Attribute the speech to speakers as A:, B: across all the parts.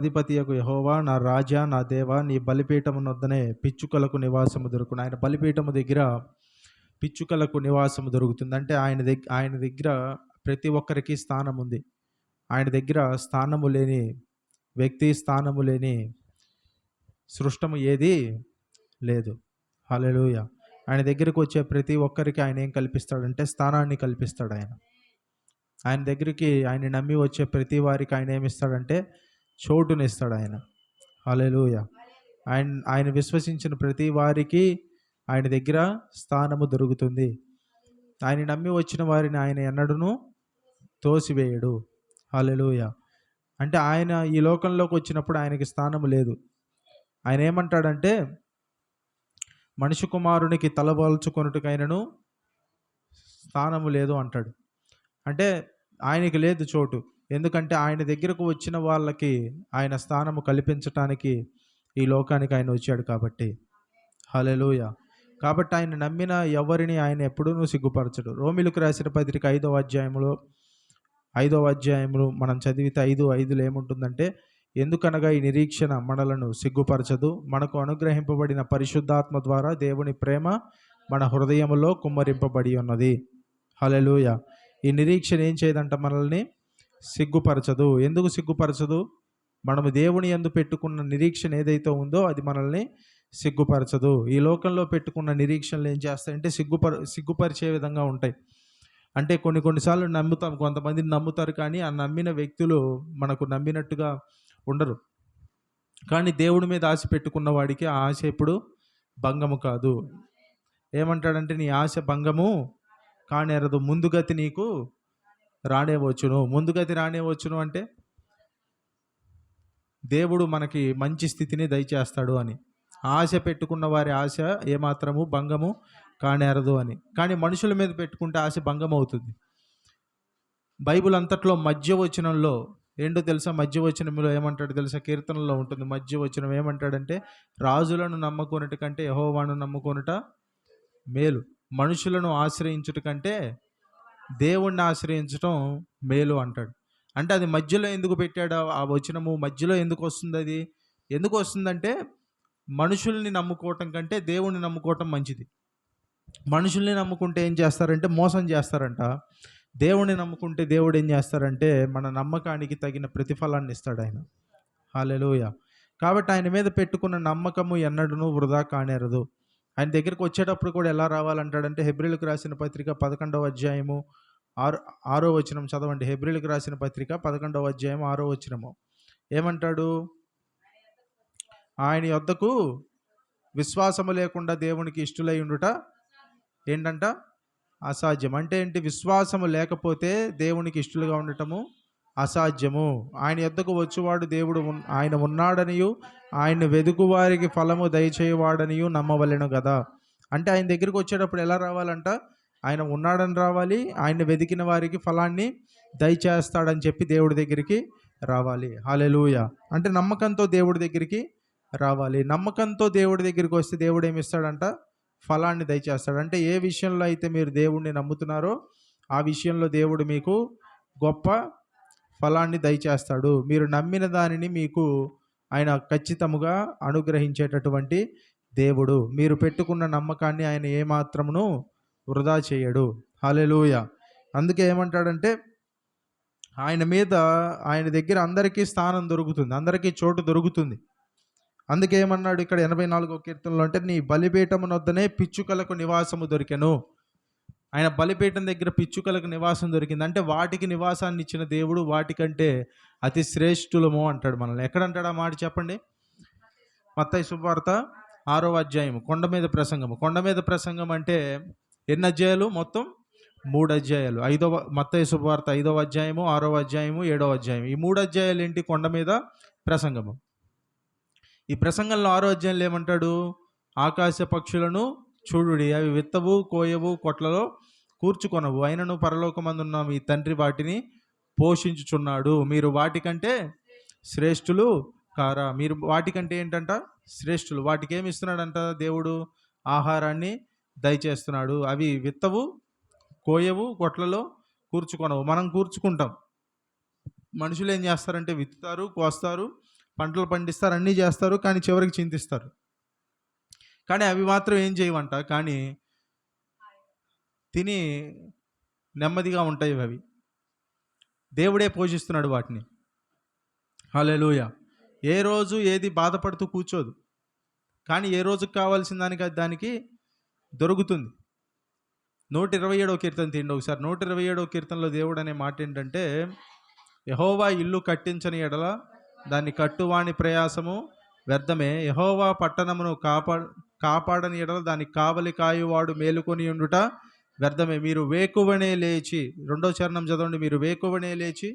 A: అధిపతియగు యెహోవా, నా రాజా, నా దేవా, నీ బలిపీఠమునొద్దనే పిచ్చుకలకు నివాసము దొరుకును. ఆయన బలిపీఠము దగ్గర పిచ్చుకలకు నివాసము దొరుకుతుంది. అంటే ఆయన దగ్గర ప్రతి ఒక్కరికి స్థానం ఉంది. ఆయన దగ్గర స్థానము లేని వ్యక్తి, స్థానము లేని సృష్టము ఏది లేదు. హల్లెలూయా! ఆయన దగ్గరికి వచ్చే ప్రతి ఒక్కరికి ఆయన ఏం కల్పిస్తాడంటే స్థానాన్ని కల్పిస్తాడు ఆయన. ఆయన దగ్గరికి ఆయన్ని నమ్మి వచ్చే ప్రతి వారికి ఆయన ఏమిస్తాడంటే చోటునిస్తాడు ఆయన. హల్లెలూయా! ఆయన విశ్వసించిన ప్రతి వారికి ఆయన దగ్గర స్థానము దొరుకుతుంది. ఆయన నమ్మి వచ్చిన వారిని ఆయన ఎన్నడూను తోసివేయడు. హల్లెలూయా! అంటే ఆయన ఈ లోకంలోకి వచ్చినప్పుడు ఆయనకి స్థానము లేదు. ఆయన ఏమంటాడంటే మనిషి కుమారునికి తలవాల్చుకొనుటకైనను స్థానము లేదు అంటాడు. అంటే ఆయనకి లేదు చోటు. ఎందుకంటే ఆయన దగ్గరకు వచ్చిన వాళ్ళకి ఆయన స్థానము కల్పించటానికి ఈ లోకానికి ఆయన వచ్చాడు కాబట్టి. హల్లెలూయా! కాబట్టి ఆయన నమ్మిన ఎవరిని ఆయన ఎప్పుడూ సిగ్గుపరచడు. రోమీయులకు రాసిన పత్రిక 5వ అధ్యాయంలో మనం చదివితే 5:5లో ఏముంటుందంటే, ఎందుకనగా ఈ నిరీక్షణ మనలను సిగ్గుపరచదు, మనకు అనుగ్రహింపబడిన పరిశుద్ధాత్మ ద్వారా దేవుని ప్రేమ మన హృదయములో కుమ్మరింపబడి ఉన్నది. హల్లెలూయా! ఈ నిరీక్షణ ఏం చేయదంట, మనల్ని సిగ్గుపరచదు. ఎందుకు సిగ్గుపరచదు? మనము దేవుని యందు పెట్టుకున్న నిరీక్షణ ఏదైతే ఉందో అది మనల్ని సిగ్గుపరచదు. ఈ లోకంలో పెట్టుకున్న నిరీక్షణలు ఏం చేస్తాయంటే సిగ్గుపరిచే విధంగా ఉంటాయి. అంటే కొన్నిసార్లు నమ్ముతాం, కొంతమందిని నమ్ముతారు, కానీ ఆ నమ్మిన వ్యక్తులు మనకు నమ్మినట్టుగా ఉండరు. కానీ దేవుడి మీద ఆశ పెట్టుకున్న వాడికి ఆ ఆశ ఎప్పుడు భంగము కాదు. ఏమంటాడంటే, నీ ఆశ భంగము కానేరదు, ముందుగతి నీకు రానేవచ్చును. ముందుగతి రానేవచ్చును అంటే దేవుడు మనకి మంచి స్థితిని దయచేస్తాడు అని. ఆశ పెట్టుకున్న వారి ఆశ ఏమాత్రము భంగము కానేరదు అని. కానీ మనుషుల మీద పెట్టుకుంటే ఆశ భంగం అవుతుంది. బైబిల్ అంతట్లో మధ్యవచనంలో ఏంటో తెలుసా? మధ్యవచనంలో ఏమంటాడు తెలుసా? కీర్తనలో ఉంటుంది మధ్యవచనం. ఏమంటాడంటే, రాజులను నమ్ముకొనుట కంటే యెహోవాను నమ్ముకొనుట మేలు, మనుషులను ఆశ్రయించుట కంటే దేవుణ్ణి ఆశ్రయించటం మేలు అంటాడు. అంటే అది మధ్యలో ఎందుకు పెట్టాడు? ఆ వచనము మధ్యలో ఎందుకు వస్తుంది? అది ఎందుకు వస్తుందంటే, మనుషుల్ని నమ్ముకోవటం కంటే దేవుణ్ణి నమ్ముకోవటం మంచిది. మనుషుల్ని నమ్ముకుంటే ఏం చేస్తారంటే మోసం చేస్తారంట. దేవుణ్ణి నమ్ముకుంటే దేవుడు ఏం చేస్తారంటే మన నమ్మకానికి తగిన ప్రతిఫలాన్ని ఇస్తాడు ఆయన. హల్లెలూయా! కాబట్టి ఆయన మీద పెట్టుకున్న నమ్మకము ఎన్నడూను వృధా కానేరదు. ఆయన దగ్గరికి వచ్చేటప్పుడు కూడా ఎలా రావాలంటాడంటే, హెబ్రీయులకు రాసిన పత్రిక 11వ అధ్యాయము 6వ వచనం చదవండి. హెబ్రీయులకు రాసిన పత్రిక 11వ అధ్యాయం 6వ వచనము ఏమంటాడు? ఆయన యొద్దకు విశ్వాసము లేకుండా దేవునికి ఇష్టులై ఉండుట ఏంటంట? అసాధ్యం. అంటే ఏంటి? విశ్వాసము లేకపోతే దేవునికి ఇష్టలుగా ఉండటము అసాధ్యము. ఆయన యొద్దకు వచ్చేవాడు దేవుడు ఆయన ఉన్నాడనియు, ఆయన వెదుకు వారికి ఫలము దయచేయవాడనియు నమ్మవలెను కదా. అంటే ఆయన దగ్గరికి వచ్చేటప్పుడు ఎలా రావాలంట? ఆయన ఉన్నాడని రావాలి, ఆయన వెదికిన వారికి ఫలాన్ని దయచేస్తాడని చెప్పి దేవుడి దగ్గరికి రావాలి. హల్లెలూయా! అంటే నమ్మకంతో దేవుడి దగ్గరికి రావాలి. నమ్మకంతో దేవుడి దగ్గరికి వస్తే దేవుడు ఏమిస్తాడంట? ఫలాన్ని దయచేస్తాడు. అంటే ఏ విషయంలో అయితే మీరు దేవుణ్ణి నమ్ముతున్నారో ఆ విషయంలో దేవుడు మీకు గొప్ప ఫలాన్ని దయచేస్తాడు. మీరు నమ్మిన దానిని మీకు ఆయన ఖచ్చితముగా అనుగ్రహించేటటువంటి దేవుడు. మీరు పెట్టుకున్న నమ్మకాన్ని ఆయన ఏమాత్రమును వృధా చేయడు. హల్లెలూయా! అందుకే ఏమంటాడంటే, ఆయన దగ్గర అందరికీ స్థానం దొరుకుతుంది, అందరికీ చోటు దొరుకుతుంది. అందుకే ఏమన్నాడు ఇక్కడ 84వ కీర్తనలో అంటే, నీ బలిపీఠమునొద్దనే పిచ్చుకలకు నివాసము దొరికెను. ఆయన బలిపీఠం దగ్గర పిచ్చుకలకు నివాసం దొరికింది. అంటే వాటికి నివాసాన్ని ఇచ్చిన దేవుడు వాటికంటే అతి శ్రేష్ఠులము అంటాడు మనల్ని. ఎక్కడంటాడు ఆ మాట చెప్పండి? మత్తయి శుభవార్త 6వ అధ్యాయం కొండ మీద ప్రసంగము. కొండ మీద ప్రసంగం అంటే ఎన్ని అధ్యాయాలు? మొత్తం 3 అధ్యాయాలు. మత్తయి శుభవార్త 5వ అధ్యాయము, 6వ అధ్యాయము, 7వ అధ్యాయం. ఈ 3 అధ్యాయాలు ఏంటి? కొండ మీద ప్రసంగము. ఈ ప్రసంగంలో 6వ అధ్యాయంలో ఏమంటాడు? ఆకాశ పక్షులను చూడుడి, అవి విత్తవు, కోయవు, కొట్లలో కూర్చుకొనవు, అయినను పరలోకమందున్న మీ తండ్రి వాటిని పోషించుచున్నాడు. మీరు వాటికంటే శ్రేష్ఠులు కారా? మీరు వాటికంటే ఏంటంట? శ్రేష్ఠులు. వాటికి ఏమి ఇస్తున్నాడంట? దేవుడు ఆహారాన్ని దయచేస్తున్నాడు. అవి విత్తవు, కోయవు, కొట్లలో కూర్చుకొనవు. మనం కూర్చుకుంటాం. మనుషులు ఏం చేస్తారంటే విత్తుతారు, కోస్తారు, పంటలు పండిస్తారు, అన్నీ చేస్తారు, కానీ చివరికి చింతిస్తారు. కానీ అవి మాత్రం ఏం చేయవంట, కానీ తిని నెమ్మదిగా ఉంటాయి అవి. దేవుడే పోషిస్తున్నాడు వాటిని. హల్లెలూయా. ఏ రోజు ఏది బాధపడుతూ కూర్చోదు, కానీ ఏ రోజుకి కావాల్సిన దానికి దానికి దొరుకుతుంది. 127వ కీర్తన తీయండి ఒకసారి. 127వ కీర్తనలో దేవుడు అనే మాట ఏంటంటే, యెహోవా ఇల్లు కట్టించని ఎడల దాన్ని కట్టువాని ప్రయాసము వ్యర్థమే, యెహోవా పట్టణమును కాపాడని ఎడల దానికి కావలి కాయువాడు మేలుకొని ఉండుట వ్యర్థమే. మీరు వేకువనే లేచి, 2వ చరణం చదవండి. మీరు వేకువనే లేచి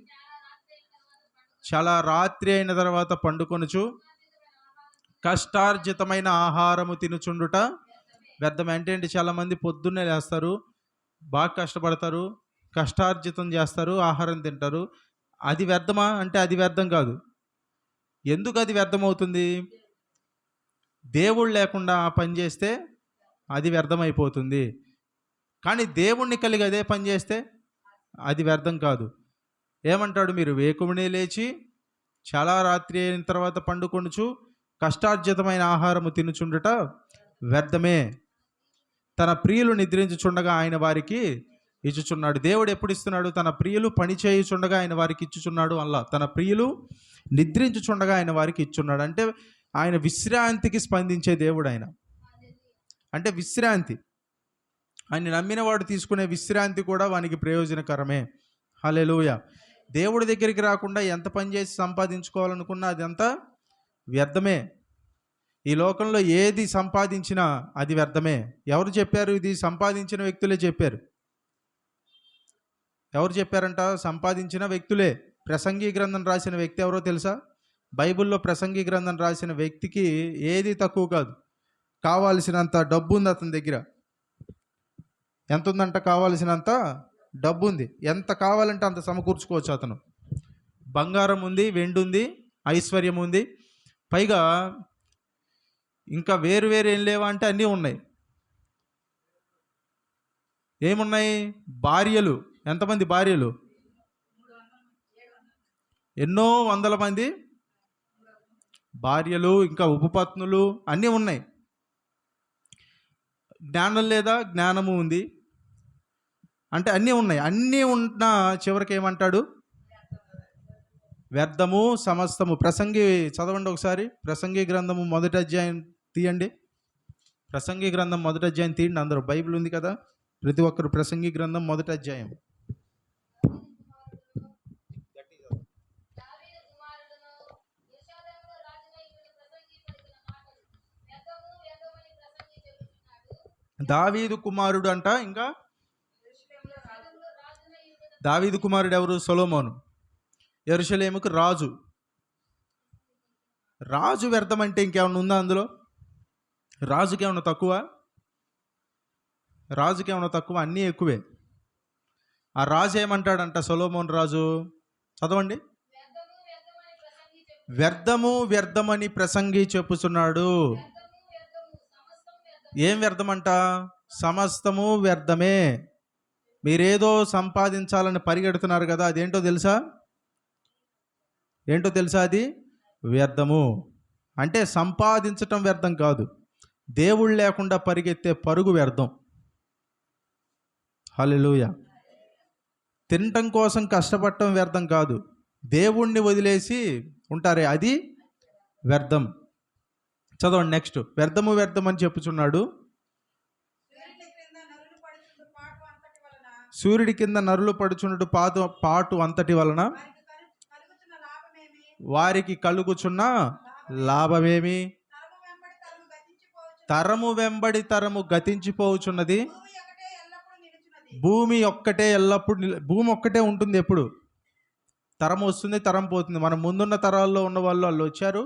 A: చాలా రాత్రి అయిన తర్వాత పండుకొనుచు కష్టార్జితమైన ఆహారము తినుచుండుట వ్యర్థమే. అంటే ఏంటి? చాలామంది పొద్దున్నే లేస్తారు, బాగా కష్టపడతారు, కష్టార్జితం చేస్తారు, ఆహారం తింటారు. అది వ్యర్థమా అంటే అది వ్యర్థం కాదు. ఎందుకు అది వ్యర్థమవుతుంది? దేవుడు లేకుండా ఆ పని చేస్తే అది వ్యర్థమైపోతుంది. కానీ దేవుణ్ణి కలిగి అదే పని చేస్తే అది వ్యర్థం కాదు. ఏమంటాడు? మీరు వేకువనే లేచి చాలా రాత్రి అయిన తర్వాత పండుకొనుచు కష్టార్జితమైన ఆహారము తినుచుండుట వ్యర్థమే, తన ప్రియులు నిద్రించుచుండగా ఆయన వారికి ఇచ్చుచున్నాడు. దేవుడు ఎప్పుడు ఇస్తున్నాడు? తన ప్రియులు పని చేయుచుండగా ఆయన వారికి ఇచ్చుచున్నాడు. అలా తన ప్రియులు నిద్రించుచుండగా ఆయన వారికి ఇచ్చున్నాడు. అంటే ఆయన విశ్రాంతికి స్పందించే దేవుడు ఆయన. అంటే విశ్రాంతి, ఆయన నమ్మిన వాడు తీసుకునే విశ్రాంతి కూడా వానికి ప్రయోజనకరమే. హల్లెలూయా. దేవుడి దగ్గరికి రాకుండా ఎంత పని చేసి సంపాదించుకోవాలనుకున్నా అదంతా వ్యర్థమే. ఈ లోకంలో ఏది సంపాదించినా అది వ్యర్థమే. ఎవరు చెప్పారు? ఇది సంపాదించిన వ్యక్తులే చెప్పారు. ఎవరు చెప్పారంట? సంపాదించిన వ్యక్తులే. ప్రసంగి గ్రంథం రాసిన వ్యక్తి ఎవరో తెలుసా? బైబిల్లో ప్రసంగి గ్రంథం రాసిన వ్యక్తికి ఏది తక్కువ కాదు. కావాల్సినంత డబ్బు ఉంది అతని దగ్గర. ఎంత ఉందంట? కావాల్సినంత డబ్బు ఉంది. ఎంత కావాలంటే అంత సమకూర్చుకోవచ్చు అతను. బంగారం ఉంది, వెండి ఉంది, ఐశ్వర్యం ఉంది, పైగా ఇంకా వేరు ఏం లేవా అంటే అన్నీ ఉన్నాయి. ఏమున్నాయి? భార్యలు. ఎంతమంది భార్యలు? ఎన్నో వందల మంది భార్యలు, ఇంకా ఉపపత్నులు అన్నీ ఉన్నాయి. జ్ఞానం లేదా? జ్ఞానము ఉంది. అంటే అన్నీ ఉన్నాయి. అన్నీ ఉన్నా చివరికి ఏమంటాడు? వ్యర్థము సమస్తము. ప్రసంగి చదవండి ఒకసారి. ప్రసంగి గ్రంథము 1వ అధ్యాయం తీయండి. ప్రసంగి గ్రంథం 1వ అధ్యాయం తీయండి అందరూ. బైబిల్ ఉంది కదా ప్రతి ఒక్కరు. ప్రసంగి గ్రంథం 1వ అధ్యాయం. దావీదు కుమారుడు అంట. ఇంకా దావీదు కుమారుడు ఎవరు? సొలొమోను. యెరూషలేముకు రాజు. రాజు వ్యర్థం అంటే ఇంకేమన్నా ఉందా అందులో? రాజుకేమన్నా తక్కువ? రాజుకేమన్నా తక్కువ? అన్నీ ఎక్కువే. ఆ రాజు ఏమంటాడంట? సొలొమోను రాజు చదవండి. వ్యర్థము వ్యర్థమని ప్రసంగి చెప్పుచున్నాడు. ఏం వ్యర్థమంట? సమస్తము వ్యర్థమే. మీరేదో సంపాదించాలని పరిగెడుతున్నారు కదా, అదేంటో తెలుసా? ఏంటో తెలుసా? అది వ్యర్థము. అంటే సంపాదించటం వ్యర్థం కాదు, దేవుడు లేకుండా పరిగెత్తే పరుగు వ్యర్థం. హల్లెలూయా. తినటం కోసం కష్టపడటం వ్యర్థం కాదు, దేవుణ్ణి వదిలేసి ఉంటారే అది వ్యర్థం. చదవండి నెక్స్ట్. వ్యర్థము వ్యర్థం అని చెప్పుచున్నాడు. సూర్యుడి కింద నరులు పడుచున్నట్టు పాటు అంతటి వలన వారికి కలుగుచున్న లాభమేమి? తరము వెంబడి తరము గతించిపోవచ్చున్నది. భూమి ఒక్కటే ఎల్లప్పుడు. భూమి ఒక్కటే ఉంటుంది ఎప్పుడు. తరం వస్తుంది, తరం పోతుంది. మనం ముందున్న తరాల్లో ఉన్న వాళ్ళు వచ్చారు,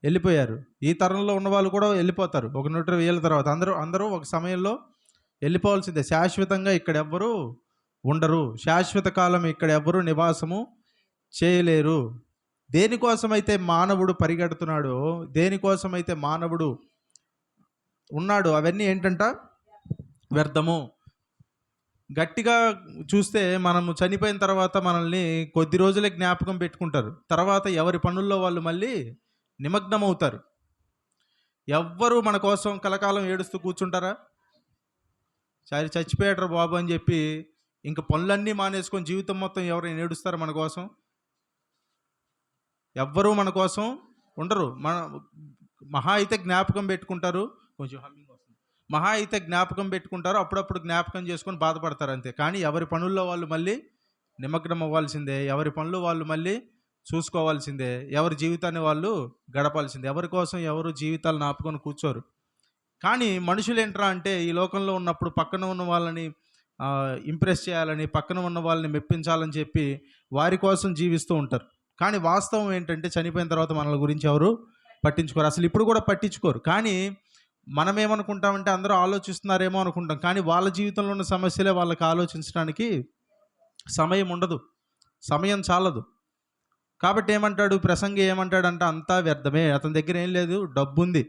A: వెళ్ళిపోయారు. ఈ తరంలో ఉన్న వాళ్ళు కూడా వెళ్ళిపోతారు. ఒక 120 ఏళ్ళ తర్వాత అందరూ ఒక సమయంలో వెళ్ళిపోవాల్సిందే. శాశ్వతంగా ఇక్కడ ఎవ్వరూ ఉండరు. శాశ్వత కాలం ఇక్కడ ఎవ్వరూ నివాసము చేయలేరు. దేనికోసమైతే మానవుడు పరిగెడుతున్నాడో, దేనికోసమైతే మానవుడు ఉన్నాడు, అవన్నీ ఏంటంట? వ్యర్థము. గట్టిగా చూస్తే మనము చనిపోయిన తర్వాత మనల్ని కొద్ది రోజులే జ్ఞాపకం పెట్టుకుంటారు. తర్వాత ఎవరి పనుల్లో వాళ్ళు మళ్ళీ నిమగ్నమవుతారు. ఎవ్వరూ మన కోసం కలకాలం ఏడుస్తూ కూర్చుంటారా? సరే చచ్చిపోయాడురా బాబు అని చెప్పి ఇంక పనులన్నీ మానేసుకొని జీవితం మొత్తం ఎవరైనా ఏడుస్తారా మన కోసం? ఎవ్వరూ మన కోసం ఉండరు. మహా అయితే జ్ఞాపకం పెట్టుకుంటారు. కొంచెం హమ్మింగ్ వస్తుంది. మహా అయితే జ్ఞాపకం పెట్టుకుంటారు, అప్పుడప్పుడు జ్ఞాపకం చేసుకొని బాధపడతారు అంతే. కానీ ఎవరి పనుల్లో వాళ్ళు మళ్ళీ నిమగ్నం అవ్వాల్సిందే, ఎవరి పనులు వాళ్ళు మళ్ళీ చూసుకోవాల్సిందే, ఎవరి జీవితాన్ని వాళ్ళు గడపాల్సిందే. ఎవరి కోసం ఎవరు జీవితాలను ఆపుకొని కూర్చోరు. కానీ మనుషులు ఏంట్రా అంటే ఈ లోకంలో ఉన్నప్పుడు పక్కన ఉన్న వాళ్ళని ఇంప్రెస్ చేయాలని, పక్కన ఉన్న వాళ్ళని మెప్పించాలని చెప్పి వారి కోసం జీవిస్తూ ఉంటారు. కానీ వాస్తవం ఏంటంటే చనిపోయిన తర్వాత మనల గురించి ఎవరు పట్టించుకోరు. అసలు ఇప్పుడు కూడా పట్టించుకోరు. కానీ మనం ఏమనుకుంటామంటే అందరూ ఆలోచిస్తున్నారేమో అనుకుంటాం. కానీ వాళ్ళ జీవితంలో ఉన్న సమస్యలే వాళ్ళకి ఆలోచించడానికి సమయం ఉండదు, సమయం చాలదు. కాబట్టి ఏమంటాడు ప్రసంగి, ఏమంటాడంటే అంతా వ్యర్థమే. అతని దగ్గర ఏం లేదు, డబ్బు ఉంది,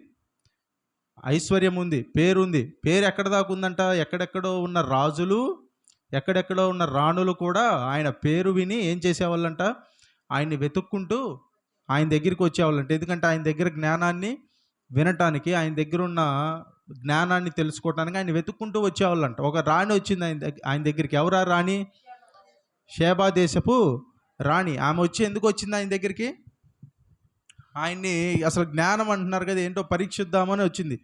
A: ఐశ్వర్యం ఉంది, పేరుంది. పేరు ఎక్కడ దాకా ఉందంట? ఎక్కడెక్కడో ఉన్న రాజులు, ఎక్కడెక్కడో ఉన్న రాణులు కూడా ఆయన పేరు విని ఏం చేసేవాళ్ళంట? ఆయన్ని వెతుక్కుంటూ ఆయన దగ్గరికి వచ్చేవాళ్ళంట. ఎందుకంటే ఆయన దగ్గర జ్ఞానాన్ని వినటానికి, ఆయన దగ్గర ఉన్న జ్ఞానాన్ని తెలుసుకోవటానికి ఆయన వెతుక్కుంటూ వచ్చేవాళ్ళంట. ఒక రాణి వచ్చింది ఆయన దగ్గరికి. ఎవరా రాణి? షేబా దేశపు రాణి. ఆమె వచ్చి ఎందుకు వచ్చింది ఆయన దగ్గరికి? ఆయన్ని అసలు జ్ఞానం అంటున్నారు కదా, ఏంటో పరీక్షిద్దామని వచ్చింది.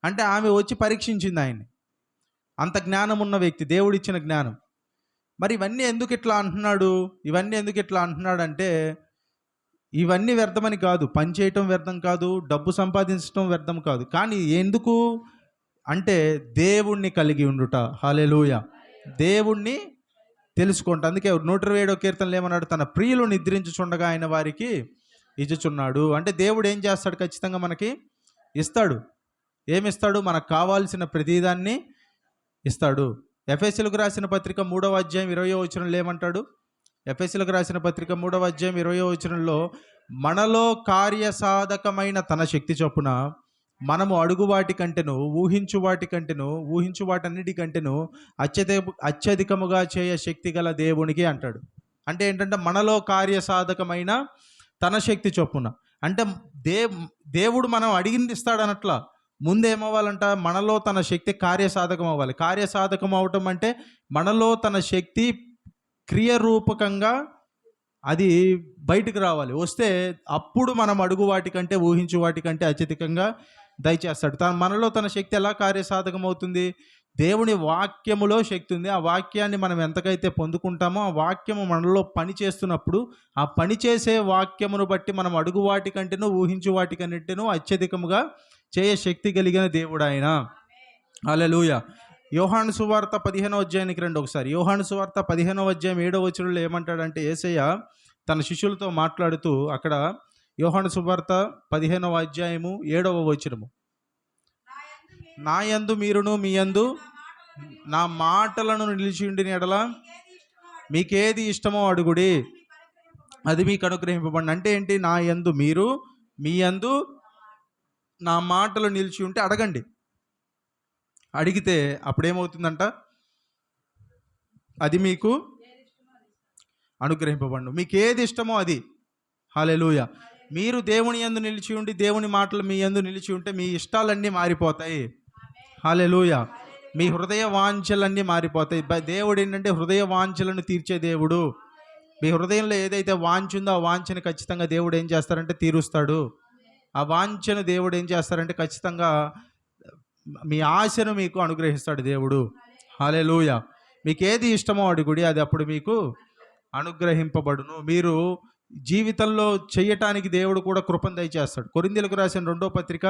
A: అంటే ఆమె వచ్చి పరీక్షించింది ఆయన్ని. అంత జ్ఞానం ఉన్న వ్యక్తి, దేవుడిచ్చిన జ్ఞానం. మరి ఇవన్నీ ఎందుకు ఇట్లా అంటున్నాడు? ఇవన్నీ ఎందుకు ఇట్లా అంటున్నాడంటే ఇవన్నీ వ్యర్థమని కాదు, పని చేయటం వ్యర్థం కాదు, డబ్బు సంపాదించడం వ్యర్థం కాదు. కానీ ఎందుకు అంటే దేవుణ్ణి కలిగి ఉండుట. హల్లెలూయా. దేవుణ్ణి తెలుసుకుంటా. అందుకే 127వ కీర్తనలో ఏమన్నాడు? తన ప్రియులు నిద్రించుచుండగా ఆయన వారికి ఇచ్చుచున్నాడు. అంటే దేవుడు ఏం చేస్తాడు? ఖచ్చితంగా మనకి ఇస్తాడు. ఏమిస్తాడు? మనకు కావాల్సిన ప్రతిదాన్ని ఇస్తాడు. ఎఫెసీయులకు రాసిన పత్రిక 3వ అధ్యాయం 20వ వచనంలో ఏమంటాడు? ఎఫెసీయులకు రాసిన పత్రిక 3వ అధ్యాయం 20వ వచనంలో మనలో కార్యసాధకమైన తన శక్తి చొప్పున మనము అడుగు వాటి కంటేను, ఊహించు వాటన్నిటికంటేను అత్యధికముగా చేయ శక్తి గల దేవునికి అంటాడు. అంటే ఏంటంటే మనలో కార్యసాధకమైన తన శక్తి చొప్పున. అంటే దేవుడు మనం అడిగింది ఇస్తాడనట్లా. ముందేమవ్వాలంట? మనలో తన శక్తి కార్యసాధకం అవ్వాలి. కార్యసాధకం అవటం అంటే మనలో తన శక్తి క్రియరూపకంగా అది బయటకు రావాలి. వస్తే అప్పుడు మనం అడుగు వాటికంటే, ఊహించు వాటికంటే అత్యధికంగా దయచేస్తాడు. మనలో తన శక్తి ఎలా కార్యసాధకం అవుతుంది? దేవుని వాక్యములో శక్తి ఉంది. ఆ వాక్యాన్ని మనం ఎంతకైతే పొందుకుంటామో ఆ వాక్యము మనలో పని చేస్తున్నప్పుడు ఆ పని చేసే వాక్యమును బట్టి మనం అడుగు వాటికంటేనూ ఊహించు వాటికంటేనూ అత్యధికముగా చేయ శక్తి కలిగిన దేవుడు ఆయన. హల్లెలూయా. యోహాను సువార్త 15వ అధ్యాయానికి రండి ఒకసారి. యోహాను సువార్త 15వ అధ్యాయం 7వ వచనంలో ఏమంటాడంటే యేసయ్య తన శిష్యులతో మాట్లాడుతూ అక్కడ యోహాను సువార్త 15వ అధ్యాయము 7వ వచనము, నా యందు మీరును మీ యందు నా మాటలను నిలిచి ఉండిన ఎడల మీకేది ఇష్టమో అడుగుడి, అది మీకు అనుగ్రహింపబడి. అంటే ఏంటి? నా యందు మీరు, మీ యందు నా మాటలు నిలిచి ఉంటే అడగండి. అడిగితే అప్పుడేమవుతుందంట? అది మీకు అనుగ్రహింపబడును. మీకు ఏది ఇష్టమో అది. హల్లెలూయా. మీరు దేవుని యందు నిలిచి ఉండి దేవుని మాటలు మీ యందు నిలిచి ఉంటే మీ ఇష్టాలన్నీ మారిపోతాయి. హల్లెలూయా. మీ హృదయ వాంఛలన్నీ మారిపోతాయి. దేవుడు ఏంటంటే హృదయ వాంఛలను తీర్చే దేవుడు. మీ హృదయంలో ఏదైతే వాంఛ ఉందో ఆ వాంఛను ఖచ్చితంగా దేవుడు ఏం చేస్తారంటే తీరుస్తాడు. ఆ వాంఛను దేవుడు ఏం చేస్తారంటే ఖచ్చితంగా మీ ఆశను మీకు అనుగ్రహిస్తాడు దేవుడు. హల్లెలూయా. మీకు ఏది ఇష్టమో అడుగుడి, అది అప్పుడు మీకు అనుగ్రహింపబడును. మీరు జీవితంలో చేయటానికి దేవుడు కూడా కృపను దయచేస్తాడు. కొరింథీయులకు రాసిన 2వ పత్రిక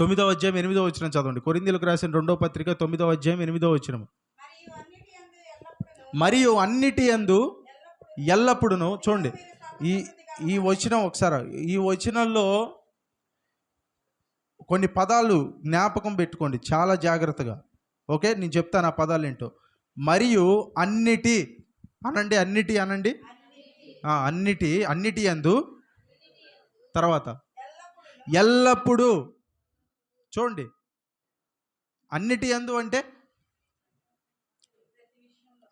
A: 9వ అధ్యాయం 8వ వచనం చదవండి. కొరింథీయులకు రాసిన 2వ పత్రిక 9వ అధ్యాయం 8వ వచనం. మరియు అన్నిటి యందు ఎల్లప్పుడును. చూడండి ఈ వచనం ఒకసారి, ఈ వచనంలో కొన్ని పదాలు జ్ఞాపకం పెట్టుకోండి చాలా జాగ్రత్తగా. ఓకే, నేను చెప్తాను ఆ పదాలు ఏంటో. మరియు అన్నిటి అనండి, అన్నిటి అనండి. అన్నిటి యందు, తర్వాత ఎల్లప్పుడూ. చూడండి, అన్నిటి యందు అంటే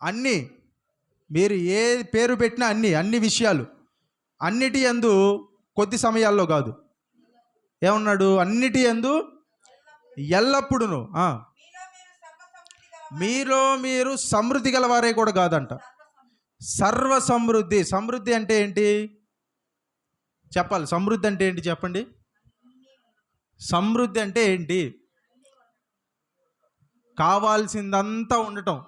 A: అన్నీ, మీరు ఏ పేరు పెట్టినా అన్ని విషయాలు, అన్నిటి యందు కొద్ది సమయాల్లో కాదు. ఏమన్నాడు? అన్నిటి యందు ఎల్లప్పుడూను. మీలో మీరు సమృద్ధి గలవారే కూడా కాదంట, సర్వ సమృద్ధి. సమృద్ధి అంటే ఏంటి చెప్పాలి? సమృద్ధి అంటే ఏంటి చెప్పండి? సమృద్ధి అంటే ఏంటి? కావాల్సిందంతా ఉండటం.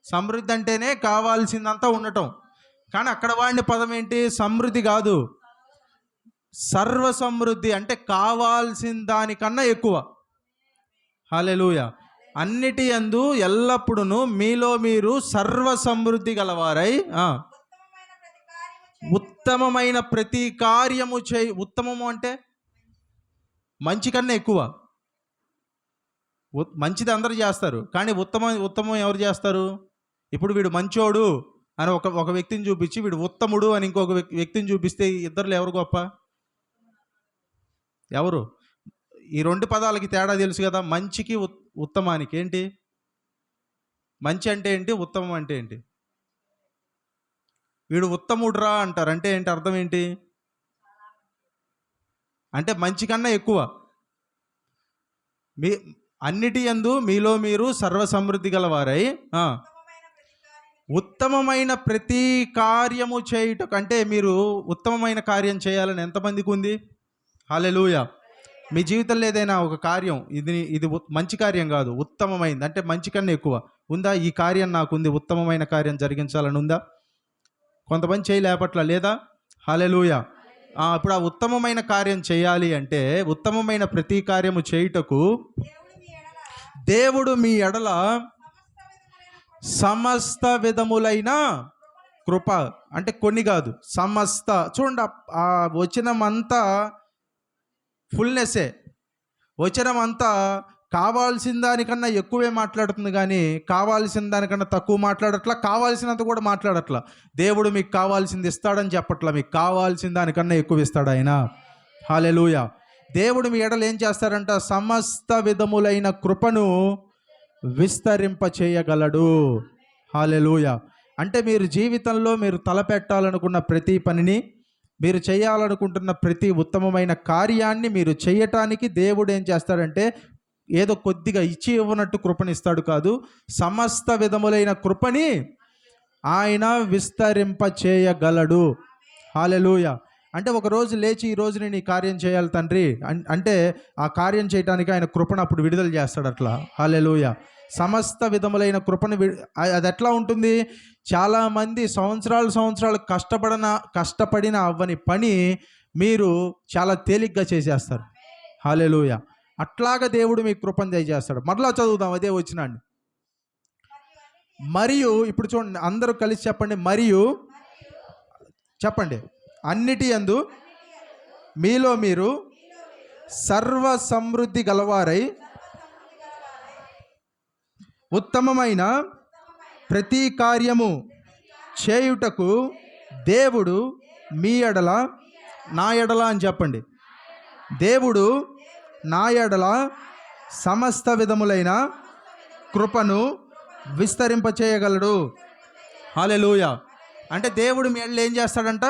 A: సమృద్ధి అంటేనే కావాల్సిందంతా ఉండటం. కానీ అక్కడ వాడిన పదం ఏంటి? సమృద్ధి కాదు, సర్వ సమృద్ధి. అంటే కావాల్సిన దానికన్నా ఎక్కువ. హల్లెలూయా. అన్నిటి యందు ఎల్లప్పుడూ మీలో మీరు సర్వ సమృద్ధి గలవారై ఉత్తమమైన ప్రతి కార్యము చేయి. ఉత్తమము అంటే మంచి కన్నా ఎక్కువ. మంచిది అందరూ చేస్తారు, కానీ ఉత్తమం ఎవరు చేస్తారు? ఇప్పుడు వీడు మంచోడు అని ఒక వ్యక్తిని చూపించి, వీడు ఉత్తముడు అని ఇంకొక వ్యక్తిని చూపిస్తే ఇద్దరు ఎవరు గొప్ప? ఎవరు? ఈ రెండు పదాలకి తేడా తెలుసు కదా. మంచికి ఉత్తమానికి ఏంటి? మంచి అంటే ఏంటి? ఉత్తమం అంటే ఏంటి? వీడు ఉత్తముడురా అంటారు అంటే ఏంటి? అర్థం ఏంటి? అంటే మంచి కన్నా ఎక్కువ. మీ అన్నిటి యందు మీలో మీరు సర్వ సమృద్ధి గలవారై ఉత్తమమైన ప్రతి కార్యము చేయుటకు. అంటే మీరు ఉత్తమమైన కార్యం చేయాలని ఎంతమందికి ఉంది? హల్లెలూయా. మీ జీవితంలో ఏదైనా ఒక కార్యం, ఇది మంచి కార్యం కాదు, ఉత్తమమైంది అంటే మంచి కన్నా ఎక్కువ ఉందా? ఈ కార్యం నాకుంది, ఉత్తమమైన కార్యం జరిగించాలని ఉందా? కొంతమంది చేయలేపట్ల లేదా? హల్లెలూయా. ఇప్పుడు ఆ ఉత్తమమైన కార్యం చేయాలి అంటే, ఉత్తమమైన ప్రతి కార్యము చేయుటకు దేవుడు మీ ఎడల సమస్త విధములైన కృప. అంటే కొన్ని కాదు, సమస్త. చూడండి, ఆ వచనమంతా ఫుల్నెస్సే. వచనమంతా కావాల్సిన దానికన్నా ఎక్కువే మాట్లాడుతుంది, కానీ కావాల్సిన దానికన్నా తక్కువ మాట్లాడట్లా, కావాల్సినంత కూడా మాట్లాడట్లా. దేవుడు మీకు కావాల్సింది ఇస్తాడని చెప్పట్లా, మీకు కావాల్సిన దానికన్నా ఎక్కువ ఇస్తాడు ఆయన. హల్లెలూయా. దేవుడు మీ ఎడల ఏం చేస్తారంట? సమస్త విధములైన కృపను విస్తరింప చేయగలడు. హల్లెలూయా. అంటే మీరు జీవితంలో మీరు తలపెట్టాలనుకున్న ప్రతి పనిని, మీరు చేయాలనుకుంటున్న ప్రతి ఉత్తమమైన కార్యాన్ని మీరు చేయటానికి దేవుడు ఏం చేస్తాడంటే, ఏదో కొద్దిగా ఇచ్చి ఇవ్వనట్టు కృపనిస్తాడు కాదు, సమస్త విధములైన కృపని ఆయన విస్తరింప చేయగలడు. హల్లెలూయా. అంటే ఒకరోజు లేచి ఈ రోజు నేను ఈ కార్యం చేయాలి తండ్రి అంటే ఆ కార్యం చేయడానికి ఆయన కృపను అప్పుడు విడుదల చేస్తాడు అట్లా. హల్లెలూయా. సమస్త విధములైన కృపను అది ఎట్లా ఉంటుంది? చాలామంది సంవత్సరాలు కష్టపడిన అవ్వని పని మీరు చాలా తేలిగ్గా చేసేస్తారు. హల్లెలూయా. అట్లాగా దేవుడు మీకు కృపను దయచేస్తాడు. మరలా చదువుదాం అదే వచనాన్ని. మరియు, ఇప్పుడు చూడండి, అందరూ కలిసి చెప్పండి. మరియు చెప్పండి. అన్నిటి యందు మీలో మీరు సర్వ సమృద్ధి గలవారై ఉత్తమమైన ప్రతి కార్యము చేయుటకు దేవుడు మీ ఎడల, నా ఎడల అని చెప్పండి. దేవుడు నా ఎడల సమస్త విధములైన కృపను విస్తరింపచేయగలడు. హల్లెలూయా. అంటే దేవుడు మీ ఎడల ఏం చేస్తాడంట?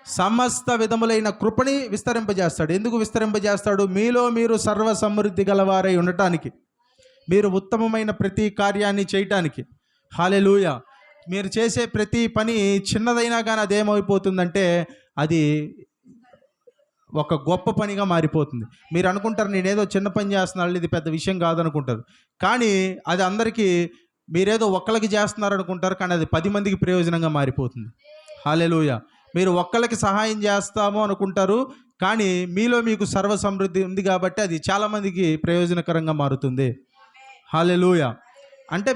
A: సమస్త విధములైన కృపని విస్తరింపజేస్తాడు. ఎందుకు విస్తరింపజేస్తాడు? మీలో మీరు సర్వ సమృద్ధి గలవారై ఉండటానికి, మీరు ఉత్తమమైన ప్రతి కార్యాన్ని చేయటానికి. హల్లెలూయా. మీరు చేసే ప్రతి పని చిన్నదైనా కానీ అదేమైపోతుందంటే అది ఒక గొప్ప పనిగా మారిపోతుంది. మీరు అనుకుంటారు నేనేదో చిన్న పని చేస్తున్నాను, ఇది పెద్ద విషయం కాదనుకుంటారు. కానీ అది అందరికీ, మీరేదో ఒక్కళ్ళకి చేస్తున్నారనుకుంటారు, కానీ అది 10 మందికి ప్రయోజనంగా మారిపోతుంది. హల్లెలూయా. మీరు ఒక్కళ్ళకి సహాయం చేస్తాము అనుకుంటారు, కానీ మీలో మీకు సర్వ సమృద్ధి ఉంది కాబట్టి అది చాలామందికి ప్రయోజనకరంగా మారుతుంది. హల్లెలూయా. అంటే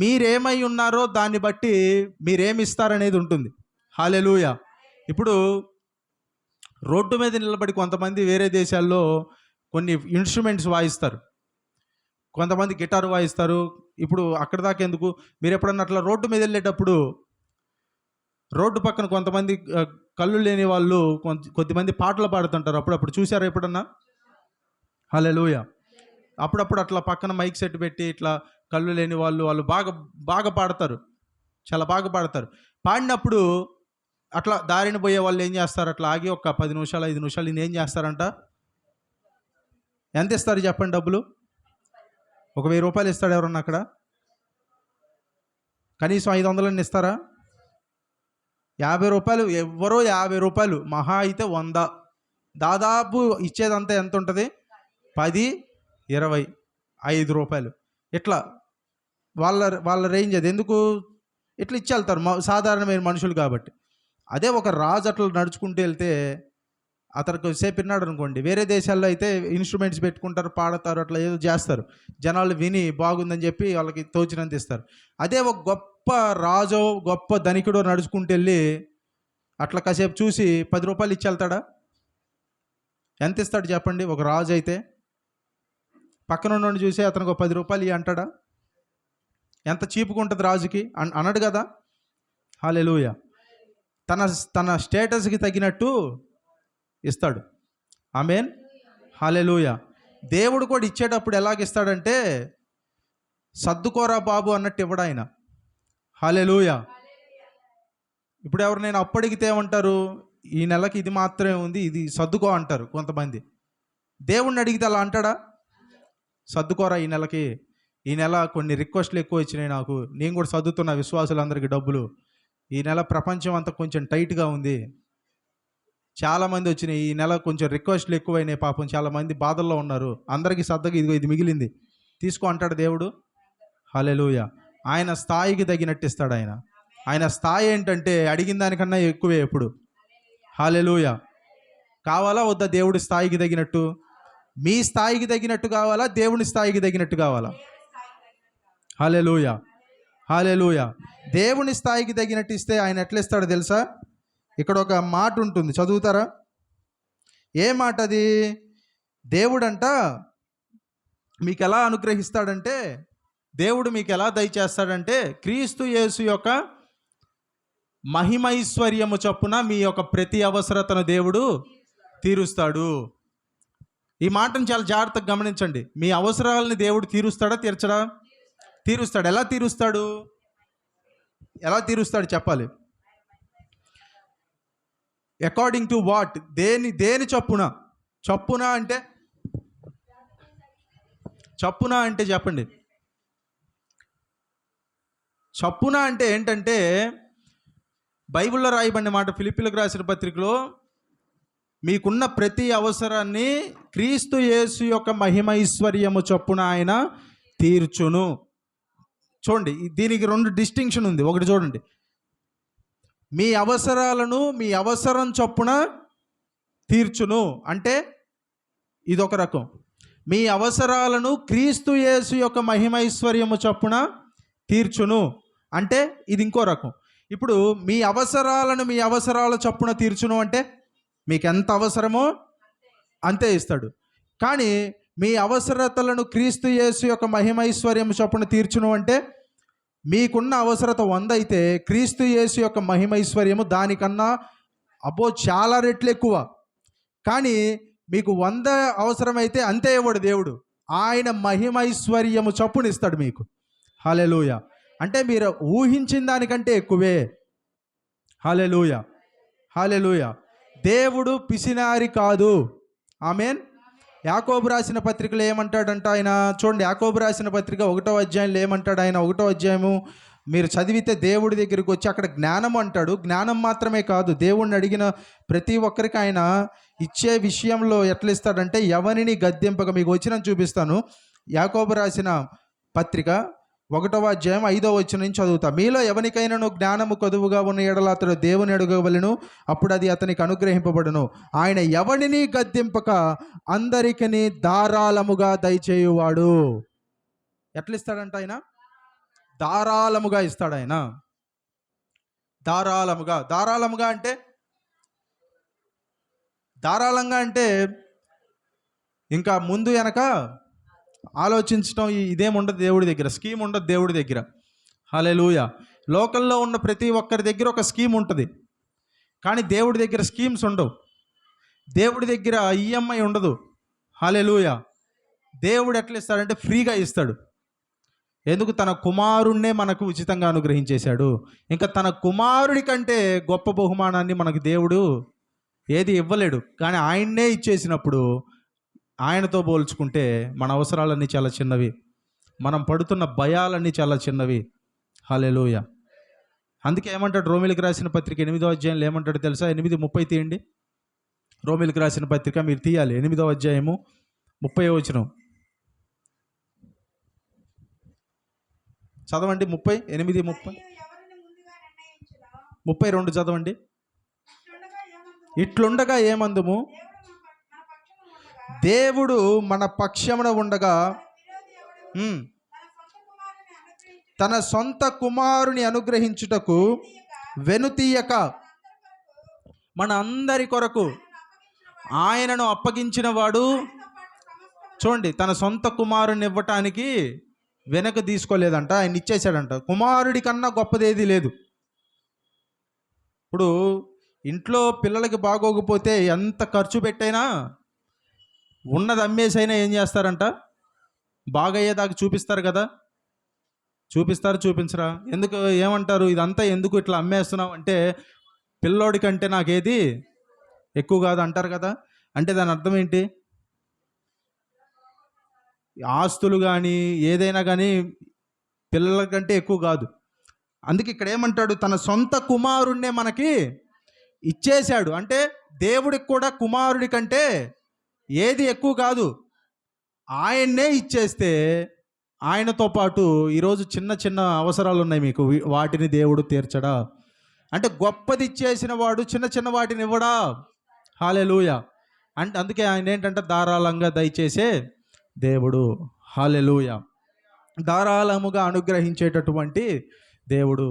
A: మీరేమై ఉన్నారో దాన్ని బట్టి మీరేమిస్తారనేది ఉంటుంది. హల్లెలూయా. ఇప్పుడు రోడ్డు మీద నిలబడి కొంతమంది వేరే దేశాల్లో కొన్ని ఇన్స్ట్రుమెంట్స్ వాయిస్తారు, కొంతమంది గిటార్ వాయిస్తారు. ఇప్పుడు అక్కడ దాకా ఎందుకు, మీరు ఎప్పుడన్నా అట్లా రోడ్డు మీద వెళ్ళేటప్పుడు రోడ్డు పక్కన కొంతమంది కళ్ళు లేని వాళ్ళు కొద్దిమంది పాటలు పాడుతుంటారు. అప్పుడప్పుడు చూసారా ఎప్పుడన్నా? హల్లెలూయా. అప్పుడప్పుడు అట్లా పక్కన మైక్ సెట్ పెట్టి ఇట్లా కళ్ళు లేని వాళ్ళు బాగా బాగా పాడతారు, చాలా బాగా పాడతారు. పాడినప్పుడు అట్లా దారిన పోయే వాళ్ళు ఏం చేస్తారు, అట్లా ఆగి ఒక 10 నిమిషాలు 5 నిమిషాలు ఈయన ఏం చేస్తారంట, ఎంత ఇస్తారు చెప్పండి డబ్బులు? ఒక 1000 రూపాయలు ఇస్తాడు ఎవరన్నా అక్కడ? కనీసం 500 ఇస్తారా? 50 రూపాయలు, ఎవరో 50 రూపాయలు, మహా అయితే 100, దాదాపు ఇచ్చేదంతా ఎంత ఉంటుంది? 10, 20, 5 రూపాయలు, ఇట్లా వాళ్ళ రేంజ్ అది. ఎందుకు ఇట్లా ఇచ్చి వెళ్తారు, సాధారణమైన మనుషులు కాబట్టి. అదే ఒక రాజు అట్లా నడుచుకుంటూ వెళ్తే అతనికి సేపు విన్నాడు అనుకోండి, వేరే దేశాల్లో అయితే ఇన్స్ట్రుమెంట్స్ పెట్టుకుంటారు, పాడతారు, అట్లా ఏదో చేస్తారు, జనాలు విని బాగుందని చెప్పి వాళ్ళకి తోచినంత ఇస్తారు. అదే ఒక గొప్ప రాజు, గొప్ప ధనికుడు నడుచుకుంటూ వెళ్ళి అట్లా కాసేపు చూసి 10 రూపాయలు ఇచ్చి వెళ్తాడా? ఎంత ఇస్తాడు చెప్పండి? ఒక రాజు అయితే పక్కన ఉన్నోడిని చూసి అతనికి 10 రూపాయలు ఇవి అంటాడా? ఎంత చీపుగా ఉంటుంది రాజుకి, అనడు కదా. హల్లెలూయా. తన స్టేటస్కి తగినట్టు ఇస్తాడు. ఆమేన్. హల్లెలూయా. దేవుడు కూడా ఇచ్చేటప్పుడు ఎలాగిస్తాడంటే, సర్దుకోరా బాబు అన్నట్టు ఇవ్వడు ఆయన. హల్లెలూయా. ఇప్పుడు ఎవరినైనా అప్పు అడిగితే ఏమంటారు? ఈ నెలకి ఇది మాత్రమే ఉంది, ఇది సర్దుకో అంటారు కొంతమంది. దేవుణ్ణి అడిగితే అలా అంటాడా? సర్దుకోరా ఈ నెల కొన్ని రిక్వెస్ట్లు ఎక్కువ వచ్చినాయి నాకు, నేను కూడా సర్దుతున్నా విశ్వాసులందరికీ డబ్బులు, ఈ నెల ప్రపంచం అంతా కొంచెం టైట్గా ఉంది, చాలామంది వచ్చినాయి, ఈ నెల కొంచెం రిక్వెస్ట్లు ఎక్కువైనాయి, పాపం చాలామంది బాధల్లో ఉన్నారు, అందరికీ సర్దగా ఇదిగో ఇది మిగిలింది తీసుకో అంటాడు దేవుడు. హల్లెలూయా. ఆయన స్థాయికి తగినట్టు ఇస్తాడు ఆయన. ఆయన స్థాయి ఏంటంటే అడిగిన దానికన్నా ఎక్కువే ఎప్పుడు. హల్లెలూయా. కావాలా వద్దా దేవుడి స్థాయికి తగినట్టు? మీ స్థాయికి తగినట్టు కావాలా, దేవుని స్థాయికి తగినట్టు కావాలా? హల్లెలూయా. హల్లెలూయా. దేవుని స్థాయికి తగినట్టు ఇస్తే ఆయన ఎట్లా ఇస్తాడో తెలుసా? ఇక్కడ ఒక మాట ఉంటుంది, చదువుతారా? ఏ మాట అది? దేవుడంట మీకు ఎలా అనుగ్రహిస్తాడంటే, దేవుడు మీకు ఎలా దయచేస్తాడంటే, క్రీస్తు యేసు యొక్క మహిమైశ్వర్యము చొప్పున మీ యొక్క ప్రతి అవసరతను దేవుడు తీరుస్తాడు. ఈ మాటను చాలా జాగ్రత్తగా గమనించండి. మీ అవసరాలని దేవుడు తీరుస్తాడా, తీర్చడా? తీరుస్తాడు. ఎలా తీరుస్తాడు? ఎలా తీరుస్తాడు చెప్పాలి. According to what? దేని చొప్పున? చొప్పున అంటే చెప్పండి. చొప్పున అంటే ఏంటంటే, బైబిల్లో రాయబడిన మాట, ఫిలిప్పీలకు రాసిన పత్రికలో, మీకున్న ప్రతి అవసరాన్ని క్రీస్తు యేసు యొక్క మహిమైశ్వర్యము చొప్పున ఆయన తీర్చును. చూడండి, దీనికి 2 డిస్టింక్షన్ ఉంది. ఒకటి చూడండి, మీ అవసరాలను మీ అవసరం చొప్పున తీర్చును అంటే ఇదొక రకం. మీ అవసరాలను క్రీస్తు యేసు యొక్క మహిమైశ్వర్యము చొప్పున తీర్చును అంటే ఇది ఇంకో రకం. ఇప్పుడు మీ అవసరాలను మీ అవసరాల చొప్పున తీర్చును అంటే మీకు ఎంత అవసరమో అంతే ఇస్తాడు. కానీ మీ అవసరతలను క్రీస్తు యేసు యొక్క మహిమైశ్వర్యము చొప్పున తీర్చును అంటే మీకున్న అవసరత 100 అయితే క్రీస్తు యేసు యొక్క మహిమైశ్వర్యము దానికన్నా చాలా రెట్లు ఎక్కువ. కానీ మీకు 100 అవసరమైతే అంతే ఇవ్వడు దేవుడు, ఆయన మహిమైశ్వర్యము చొప్పున ఇస్తాడు మీకు. హల్లెలూయా. అంటే మీరు ఊహించిన దానికంటే ఎక్కువే. హల్లెలూయా. హల్లెలూయా. దేవుడు పిసినారి కాదు. ఆమేన్. యాకోబు రాసిన పత్రికలో ఏమంటాడంట ఆయన? చూడండి, యాకోబు రాసిన పత్రిక 1వ అధ్యాయంలో ఏమంటాడు ఆయన? 1వ అధ్యాయము మీరు చదివితే దేవుడి దగ్గరికి వచ్చి అక్కడ జ్ఞానం అంటాడు. జ్ఞానం మాత్రమే కాదు, దేవుణ్ణి అడిగిన ప్రతి ఒక్కరికి ఆయన ఇచ్చే విషయంలో ఎట్లా ఇస్తాడంటే, ఎవరిని గద్దింపక. మీకు వచ్చిన చూపిస్తాను. యాకోబు రాసిన పత్రిక 1వ అధ్యాయం 5వ వచనం నుంచి చదువుతా. మీలో ఎవరికైనాను జ్ఞానము కొదువుగా ఉన్న ఎడల అతడు దేవుని అడగవలెను, అప్పుడు అది అతనికి అనుగ్రహింపబడును. ఆయన ఎవరిని గద్దింపక అందరికీ ధారాళముగా దయచేయువాడు. ఎట్లా ఇస్తాడంట ఆయన? ధారాళముగా ఇస్తాడు ఆయన. ధారాళంగా అంటే ఇంకా ముందు వెనక ఆలోచించడం ఇదేముండదు దేవుడి దగ్గర. స్కీమ్ ఉండదు దేవుడి దగ్గర. హల్లెలూయా. లోకల్లో ఉన్న ప్రతి ఒక్కరి దగ్గర ఒక స్కీమ్ ఉంటుంది, కానీ దేవుడి దగ్గర స్కీమ్స్ ఉండవు. దేవుడి దగ్గర ఈఎంఐ ఉండదు. హల్లెలూయా. దేవుడు ఎట్లా ఇస్తాడంటే ఫ్రీగా ఇస్తాడు. ఎందుకు? తన కుమారుణ్ణే మనకు ఉచితంగా అనుగ్రహించేశాడు. ఇంకా తన కుమారుడి కంటే గొప్ప బహుమానాన్ని మనకు దేవుడు ఏది ఇవ్వలేడు. కానీ ఆయన్నే ఇచ్చేసినప్పుడు ఆయనతో పోల్చుకుంటే మన అవసరాలన్నీ చాలా చిన్నవి, మనం పడుతున్న భయాలన్నీ చాలా చిన్నవి. హల్లెలూయా. అందుకే ఏమంటాడు రోమీలకు రాసిన పత్రిక 8వ అధ్యాయంలో ఏమంటాడు తెలుసా? 8:30 తీయండి. రోమీలకు రాసిన పత్రిక మీరు తీయాలి. 8వ అధ్యాయము 30వ వచనం చదవండి. 8:30 32 చదవండి. ఇట్లుండగా ఏమందుము, దేవుడు మన పక్షమున ఉండగా తన సొంత కుమారుని అనుగ్రహించుటకు వెనుతీయక మన అందరి కొరకు ఆయనను అప్పగించిన వాడు. చూడండి, తన సొంత కుమారుని ఇవ్వటానికి వెనక తీసుకోలేదంట, ఆయన ఇచ్చేశాడంట. కుమారుడి కన్నా గొప్పదేది లేదు. ఇప్పుడు ఇంట్లో పిల్లలకి బాగోకపోతే ఎంత ఖర్చు పెట్టైనా ఉన్నది అమ్మేసైనా ఏం చేస్తారంట? బాగయ్యేదాకా చూపిస్తారు కదా. చూపించరా? ఎందుకు? ఏమంటారు? ఇదంతా ఎందుకు ఇట్లా అమ్మేస్తున్నావు అంటే, పిల్లోడి కంటే నాకేది ఎక్కువ కాదు అంటారు కదా. అంటే దాని అర్థం ఏంటి? ఆస్తులు కానీ ఏదైనా కానీ పిల్లల కంటే ఎక్కువ కాదు. అందుకే ఇక్కడ ఏమంటాడు? తన సొంత కుమారుణ్ణే మనకి ఇచ్చేశాడు. అంటే దేవుడికి కూడా కుమారుడి కంటే ఏది ఎక్కువ కాదు. ఆయన్నే ఇచ్చేస్తే ఆయనతో పాటు ఈరోజు చిన్న చిన్న అవసరాలు ఉన్నాయి మీకు, వాటిని దేవుడు తీర్చడా? అంటే గొప్పది ఇచ్చేసిన వాడు చిన్న చిన్న వాటిని ఇవ్వడా? హల్లెలూయా. అంటే అందుకే ఆయన ఏంటంటే ధారాళంగా దయచేసే దేవుడు. హల్లెలూయా. ధారాళముగా అనుగ్రహించేటటువంటి దేవుడు.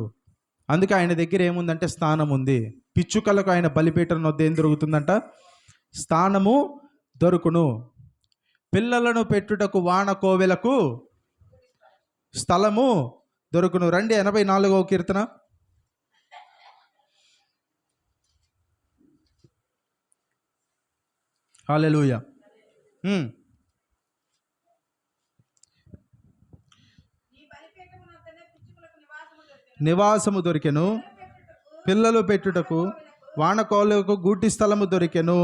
A: అందుకే ఆయన దగ్గర ఏముందంటే స్థానం ఉంది. పిచ్చుకలకు ఆయన బలిపీఠం వద్ద ఏం దొరుకుతుందంట? స్థానము దొరుకును. పిల్లలను పెట్టుటకు వాన కోవెలకు స్థలము దొరుకును. రండి 84వ కీర్తన. హల్లెలూయా. నివాసము దొరికెను, పిల్లలు పెట్టుటకు వానకోలకు గూటి స్థలము దొరికెను.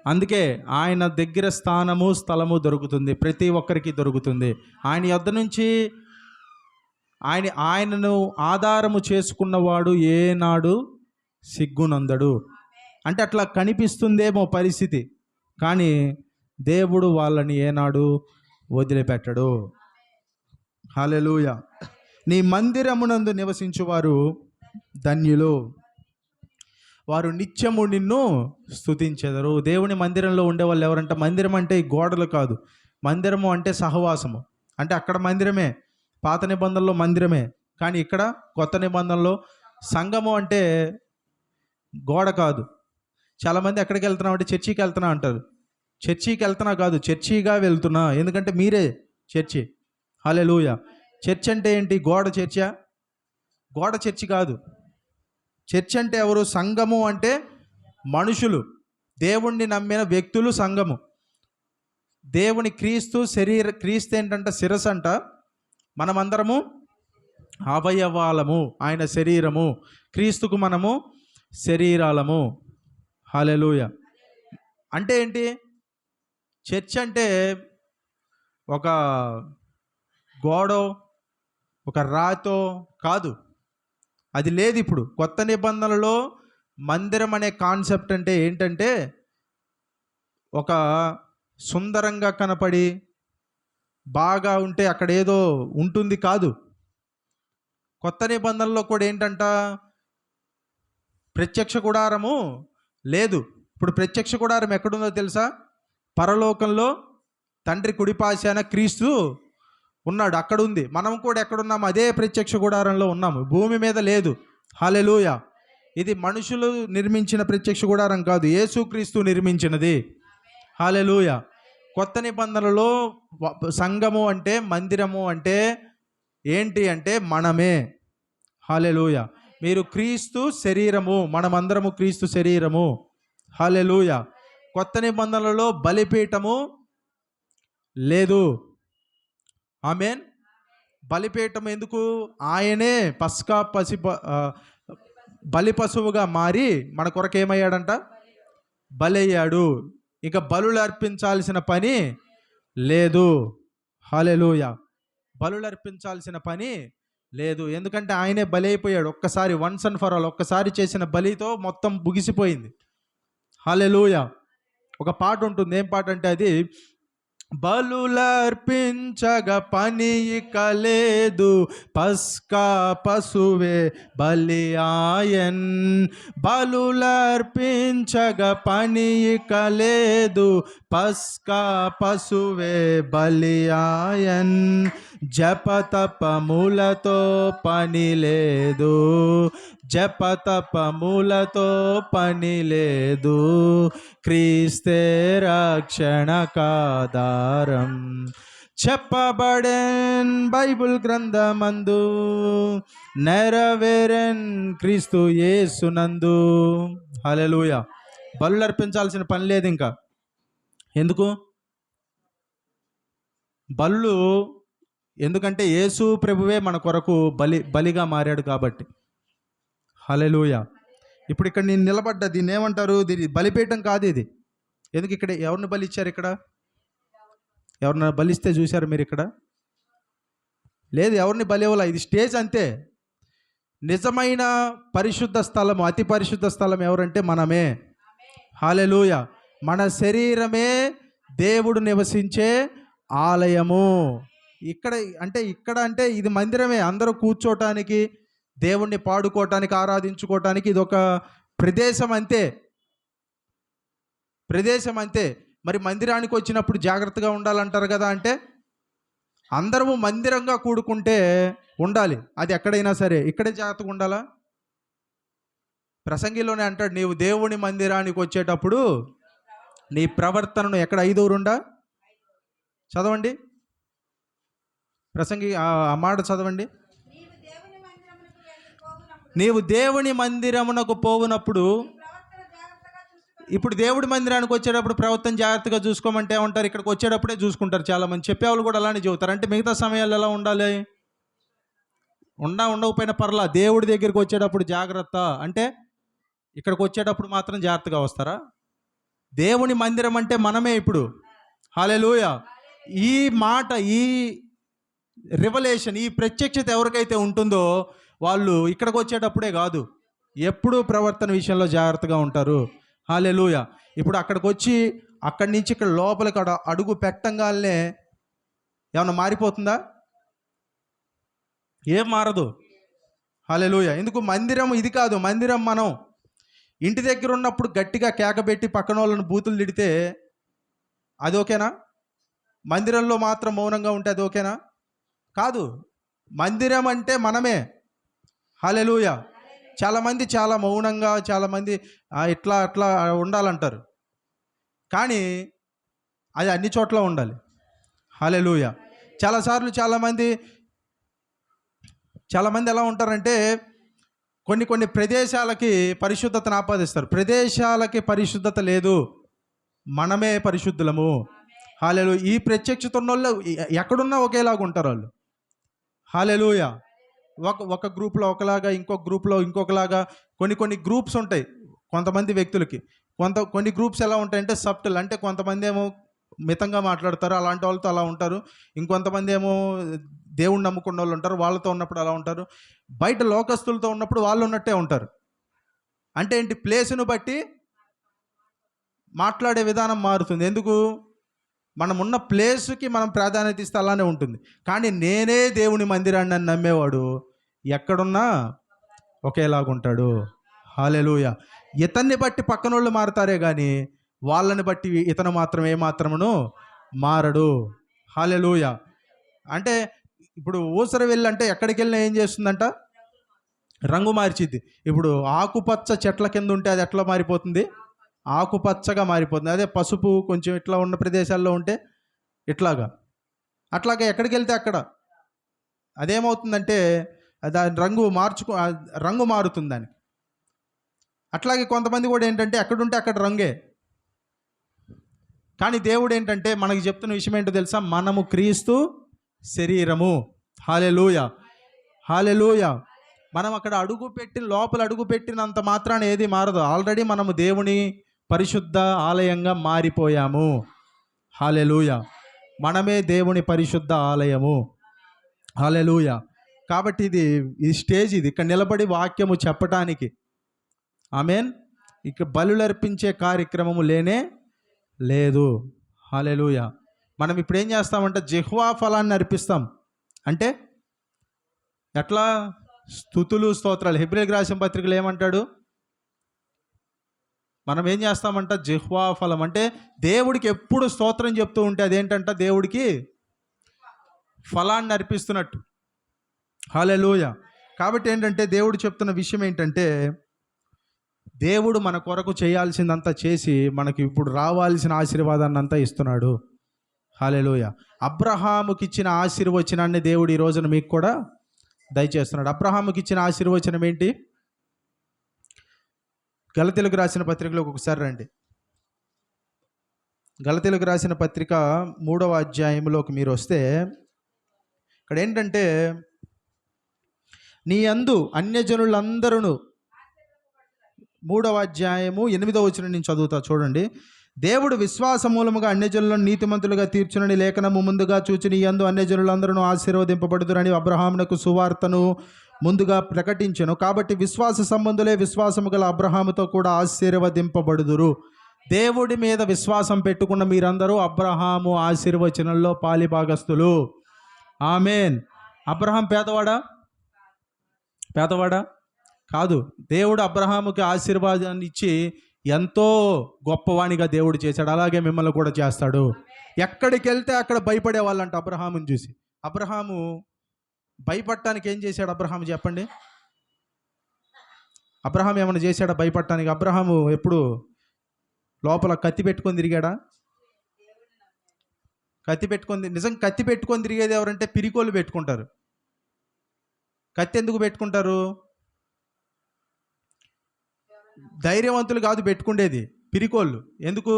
A: అందుకే ఆయన దగ్గర స్థలము దొరుకుతుంది, ప్రతి ఒక్కరికి దొరుకుతుంది. ఆయన యొద్ద నుంచి ఆయనను ఆధారము చేసుకున్నవాడు ఏనాడు సిగ్గునందడు. అంటే అట్లా కనిపిస్తుందేమో పరిస్థితి, కానీ దేవుడు వాళ్ళని ఏనాడు వదిలిపెట్టడు. హల్లెలూయా. నీ మందిరమునందు నివసించువారు ధన్యులు, వారు నిత్యము నిన్ను స్తుతించెదరు. దేవుని మందిరంలో ఉండేవాళ్ళు ఎవరంటే, మందిరం అంటే ఈ గోడలు కాదు, మందిరము అంటే సహవాసము. అంటే అక్కడ మందిరమే, పాత నిబంధనలో మందిరమే, కానీ ఇక్కడ కొత్త నిబంధనలో సంఘము అంటే గోడ కాదు. చాలామంది ఎక్కడికి వెళ్తున్నావు అంటే చర్చికి వెళ్తున్నా అంటారు. చర్చికి వెళ్తున్నా కాదు, చర్చిగా వెళ్తున్నా. ఎందుకంటే మీరే చర్చి. హల్లెలూయా. చర్చ్ అంటే ఏంటి? గోడ చర్చా? గోడ చర్చి కాదు. చర్చ్ అంటే ఎవరు? సంఘము అంటే మనుషులు, దేవుణ్ణి నమ్మిన వ్యక్తులు సంఘము. దేవుని క్రీస్తు ఏంటంట? శిరస్సు అంట. మనమందరము అవయవాలము, ఆయన శరీరము. క్రీస్తుకు మనము శరీరాలము. హల్లెలూయా. అంటే ఏంటి? చర్చ్ అంటే ఒక గోడో ఒక రాతో కాదు, అది లేదు. ఇప్పుడు కొత్త నిబంధనలో మందిరం అనే కాన్సెప్ట్ అంటే ఏంటంటే, ఒక సుందరంగా కనపడి బాగా ఉంటే అక్కడ ఏదో ఉంటుంది కాదు. కొత్త నిబంధనలో కూడా ఏంటంట? ప్రత్యక్ష గుడారము లేదు. ఇప్పుడు ప్రత్యక్ష గుడారం ఎక్కడుందో తెలుసా? పరలోకంలో తండ్రి కుడిపాశాన క్రీస్తు ఉన్నాడు, అక్కడ ఉంది. మనం కూడా ఎక్కడున్నాము? అదే ప్రత్యక్ష గుడారంలో ఉన్నాము, భూమి మీద లేదు. హల్లెలూయా. ఇది మనుషులు నిర్మించిన ప్రత్యక్ష గుడారం కాదు, యేసుక్రీస్తు నిర్మించినది. హల్లెలూయా. కొత్త నిబంధనలో సంఘము అంటే, మందిరము అంటే ఏంటి అంటే మనమే. హల్లెలూయా. మీరు క్రీస్తు శరీరము, మనమందరము క్రీస్తు శరీరము. హల్లెలూయా. కొత్త నిబంధనలలో బలిపీఠము లేదు. ఆమేన్. బలిపీఠం ఎందుకు? ఆయనే పస్కా బలి పశువుగా మారి మన కొరకు ఏమయ్యాడంట? బలయ్యాడు. ఇక బలులు అర్పించాల్సిన పని లేదు. హల్లెలూయా. బలులు అర్పించాల్సిన పని లేదు, ఎందుకంటే ఆయనే బలి అయిపోయాడు. ఒక్కసారి వన్స్ అండ్ ఫర్ ఆల్ ఒక్కసారి చేసిన బలితో మొత్తం ముగిసిపోయింది. హల్లెలూయా. ఒక పాట ఉంటుంది, ఏం పాట అంటే అది, బలులర్పించగ పని ఇక లేదు, పస్కా పశువే బలి ఆయన్. బలులర్పించగ పని ఇక లేదు, పస్కా పశువే బలి ఆయన్. జపతపములతో పని లేదు, జపతపములతో పని లేదు, క్రీస్తే రక్షణకాధారం. చెప్పబడెన్ బైబిల్ గ్రంథమందు, నెరవేరెన్ క్రీస్తు యేసునందు. హల్లెలూయా. బలులు అర్పించాల్సిన పని లేదు ఇంకా. ఎందుకు బలులు? ఎందుకంటే యేసు ప్రభువే మన కొరకు బలిగా మారాడు కాబట్టి. హల్లెలూయా. ఇప్పుడు ఇక్కడ నేను నిలబడ్డా, దీన్ని ఏమంటారు? దీన్ని బలిపీఠం కాదు ఇది. ఎందుకు ఇక్కడ ఎవరిని బలిచ్చారు? ఇక్కడ ఎవరిని బలిస్తే చూశారు మీరు? ఇక్కడ లేదు, ఎవరిని బలివ్వాల. ఇది స్టేజ్ అంతే. నిజమైన పరిశుద్ధ స్థలము, అతి పరిశుద్ధ స్థలం ఎవరంటే మనమే. హల్లెలూయా. మన శరీరమే దేవుడు నివసించే ఆలయము. ఇక్కడ అంటే ఇది మందిరమే. అందరూ కూర్చోటానికి, దేవుణ్ణి పాడుకోవటానికి, ఆరాధించుకోవటానికి ఇది ఒక ప్రదేశం అంతే. ప్రదేశం అంతే. మరి మందిరానికి వచ్చినప్పుడు జాగ్రత్తగా ఉండాలంటారు కదా. అంటే అందరము మందిరంగా కూడుకుంటే ఉండాలి, అది ఎక్కడైనా సరే. ఇక్కడే జాగ్రత్తగా ఉండాలా? ప్రసంగిలోనే అంటాడు, నీవు దేవుని మందిరానికి వచ్చేటప్పుడు నీ ప్రవర్తనను ఎక్కడ 5 చదవండి. ప్రసంగి ఆ మాట చదవండి. నీవు దేవుని మందిరమునకు పోవునప్పుడు, ఇప్పుడు దేవుడి మందిరానికి వచ్చేటప్పుడు ప్రవర్తన జాగ్రత్తగా చూసుకోమంటే ఏమంటారు? ఇక్కడికి వచ్చేటప్పుడే చూసుకుంటారు చాలామంది. చెప్పేవాళ్ళు కూడా అలానే చెబుతారు. అంటే మిగతా సమయాల్లో ఎలా ఉండాలి? ఉండకపోయినా పర్లా, దేవుడి దగ్గరికి వచ్చేటప్పుడు జాగ్రత్త అంటే ఇక్కడికి వచ్చేటప్పుడు మాత్రం జాగ్రత్తగా వస్తారా? దేవుని మందిరం అంటే మనమే ఇప్పుడు. హల్లెలూయా. ఈ మాట, ఈ రివలేషన్, ఈ ప్రత్యక్షత ఎవరికైతే ఉంటుందో వాళ్ళు ఇక్కడికి వచ్చేటప్పుడే కాదు, ఎప్పుడూ ప్రవర్తన విషయంలో జాగ్రత్తగా ఉంటారు. హల్లెలూయా. ఇప్పుడు అక్కడికి వచ్చి అక్కడి నుంచి ఇక్కడ లోపలికి అడుగు పెట్టంగానే ఏమన్నా మారిపోతుందా? ఏం మారదు. హల్లెలూయా. ఎందుకు? మందిరం ఇది కాదు. మందిరం మనం ఇంటి దగ్గర ఉన్నప్పుడు గట్టిగా కేకబెట్టి పక్కన వాళ్ళని బూతులు తిడితే అది ఓకేనా? మందిరంలో మాత్రం మౌనంగా ఉంటే అది ఓకేనా? కాదు. మందిరం అంటే మనమే. హల్లెలూయా. చాలామంది చాలా మౌనంగా, చాలామంది ఇట్లా అట్లా ఉండాలంటారు, కానీ అది అన్ని చోట్ల ఉండాలి. హల్లెలూయా. చాలాసార్లు చాలామంది ఎలా ఉంటారంటే కొన్ని ప్రదేశాలకి పరిశుద్ధతను ఆపాదిస్తారు. ప్రదేశాలకి పరిశుద్ధత లేదు, మనమే పరిశుద్ధులము. హల్లెలూయా. ఈ ప్రత్యక్షత ఉన్న వాళ్ళు ఎక్కడున్నా ఒకేలాగా ఉంటారు వాళ్ళు. హల్లెలూయా. ఒక గ్రూప్లో ఒకలాగా, ఇంకొక గ్రూప్లో ఇంకొకలాగా. కొన్ని గ్రూప్స్ ఉంటాయి కొంతమంది వ్యక్తులకి. కొన్ని గ్రూప్స్ ఎలా ఉంటాయంటే సబ్టల్, అంటే కొంతమంది ఏమో మితంగా మాట్లాడతారు, అలాంటి వాళ్ళతో అలా ఉంటారు. ఇంకొంతమంది ఏమో దేవుణ్ణి నమ్ముకున్న వాళ్ళు ఉంటారు, వాళ్ళతో ఉన్నప్పుడు అలా ఉంటారు. బయట లోకస్తులతో ఉన్నప్పుడు వాళ్ళు ఉన్నట్టే ఉంటారు. అంటే ఏంటి? ప్లేసును బట్టి మాట్లాడే విధానం మారుతుంది. ఎందుకు? మనం ఉన్న ప్లేస్కి మనం ప్రాధాన్యత ఇస్తే అలానే ఉంటుంది. కానీ నేనే దేవుని మందిరాన్ని అని నమ్మేవాడు ఎక్కడున్నా ఒకేలాగుంటాడు. హల్లెలూయా. ఇతన్ని బట్టి పక్కన వాళ్ళు మారుతారే కానీ వాళ్ళని బట్టి ఇతను మాత్రం ఏమాత్రమును మారడు. హల్లెలూయా. అంటే ఇప్పుడు ఊసర వెళ్ళంటే ఎక్కడికి వెళ్ళినా ఏం చేస్తుందంట? రంగు మార్చిద్ది. ఇప్పుడు ఆకుపచ్చ చెట్ల కింద ఉంటే అది ఎట్లా మారిపోతుంది? ఆకుపచ్చగా మారిపోతుంది. అదే పసుపు కొంచెం ఇట్లా ఉన్న ప్రదేశాల్లో ఉంటే అట్లాగా ఎక్కడికి వెళ్తే అక్కడ అదేమవుతుందంటే దాని రంగు మారుతుంది దానికి. అట్లాగే కొంతమంది కూడా ఏంటంటే ఎక్కడుంటే అక్కడ రంగే. కానీ దేవుడు ఏంటంటే మనకి చెప్తున్న విషయం ఏంటో తెలుసా? మనము క్రీస్తు శరీరము. హల్లెలూయా, హల్లెలూయా. మనం అక్కడ లోపల అడుగు పెట్టినంత మాత్రాన ఏది మారదు. ఆల్రెడీ మనము దేవుని పరిశుద్ధ ఆలయంగా మారిపోయాము. హల్లెలూయా. మనమే దేవుని పరిశుద్ధ ఆలయము. హల్లెలూయా. కాబట్టి ఈ స్టేజ్, ఇది ఇక్కడ నిలబడి వాక్యము చెప్పటానికి. ఆమేన్. ఇక బలులర్పించే కార్యక్రమము లేనే లేదు. హల్లెలూయా. మనం ఇప్పుడు ఏం చేస్తామంటే జిహ్వా ఫలాన్ని అర్పిస్తాం. అంటే ఎట్లా? స్తుతులు, స్తోత్రాలు. హెబ్రీయులకు రాసిన పత్రికలు ఏమంటాడు? మనం ఏం చేస్తామంట? జిహ్వా ఫలం అంటే దేవుడికి ఎప్పుడు స్తోత్రం చెప్తూ ఉంటే అదేంటంట? దేవుడికి ఫలాన్ని అర్పిస్తున్నట్టు. హల్లెలూయా. కాబట్టి ఏంటంటే దేవుడు చెప్తున్న విషయం ఏంటంటే, దేవుడు మన కొరకు చేయాల్సిందంతా చేసి మనకి ఇప్పుడు రావాల్సిన ఆశీర్వాదాన్ని అంతా ఇస్తున్నాడు. హల్లెలూయా. అబ్రహాముకి ఇచ్చిన ఆశీర్వచనాన్ని దేవుడు ఈ రోజున మీకు కూడా దయచేస్తున్నాడు. అబ్రహాముకి ఇచ్చిన ఆశీర్వచనం ఏంటి? గలతీయులకు రాసిన పత్రికలోకి ఒకసారి రండి. గలతీయులకు రాసిన పత్రిక 3వ అధ్యాయంలోకి మీరు వస్తే, ఇక్కడ ఏంటంటే, నీ యందు అన్యజనులందరూ, 3వ అధ్యాయము 8వ వచనం నుంచి చదువుతా చూడండి. దేవుడు విశ్వాస మూలముగా అన్యజనులను నీతిమంతులుగా తీర్చునని లేఖనము ముందుగా చూచి నీ యందు అన్యజనులందరూ ఆశీర్వదింపబడుదురని అబ్రహామునకు సువార్తను ముందుగా ప్రకటించెను. కాబట్టి విశ్వాస సంబంధులే విశ్వాసము గల అబ్రహాముతో కూడా ఆశీర్వదింపబడుదురు. దేవుడి మీద విశ్వాసం పెట్టుకున్న మీరందరూ అబ్రహాము ఆశీర్వచనంలో పాలిభాగస్తులు. ఆమేన్. అబ్రహాం పేదవాడా? కాదు. దేవుడు అబ్రహాముకి ఆశీర్వాదాన్ని ఇచ్చి ఎంతో గొప్పవాణిగా దేవుడు చేశాడు. అలాగే మిమ్మల్ని కూడా చేస్తాడు. ఎక్కడికి వెళ్తే అక్కడ భయపడే వాళ్ళంట అబ్రహాముని చూసి. అబ్రహాము భయపడటానికి ఏం చేశాడు? అబ్రహాము చెప్పండి. అబ్రహాం ఏమైనా చేశాడా భయపడటానికి? అబ్రహాము ఎప్పుడు లోపల కత్తి పెట్టుకొని తిరిగాడా? కత్తి పెట్టుకొని తిరిగేది ఎవరంటే పిరికోళ్ళు పెట్టుకుంటారు. కత్తి ఎందుకు పెట్టుకుంటారు? ధైర్యవంతులు కాదు పెట్టుకుండేది, పిరికోళ్ళు. ఎందుకు?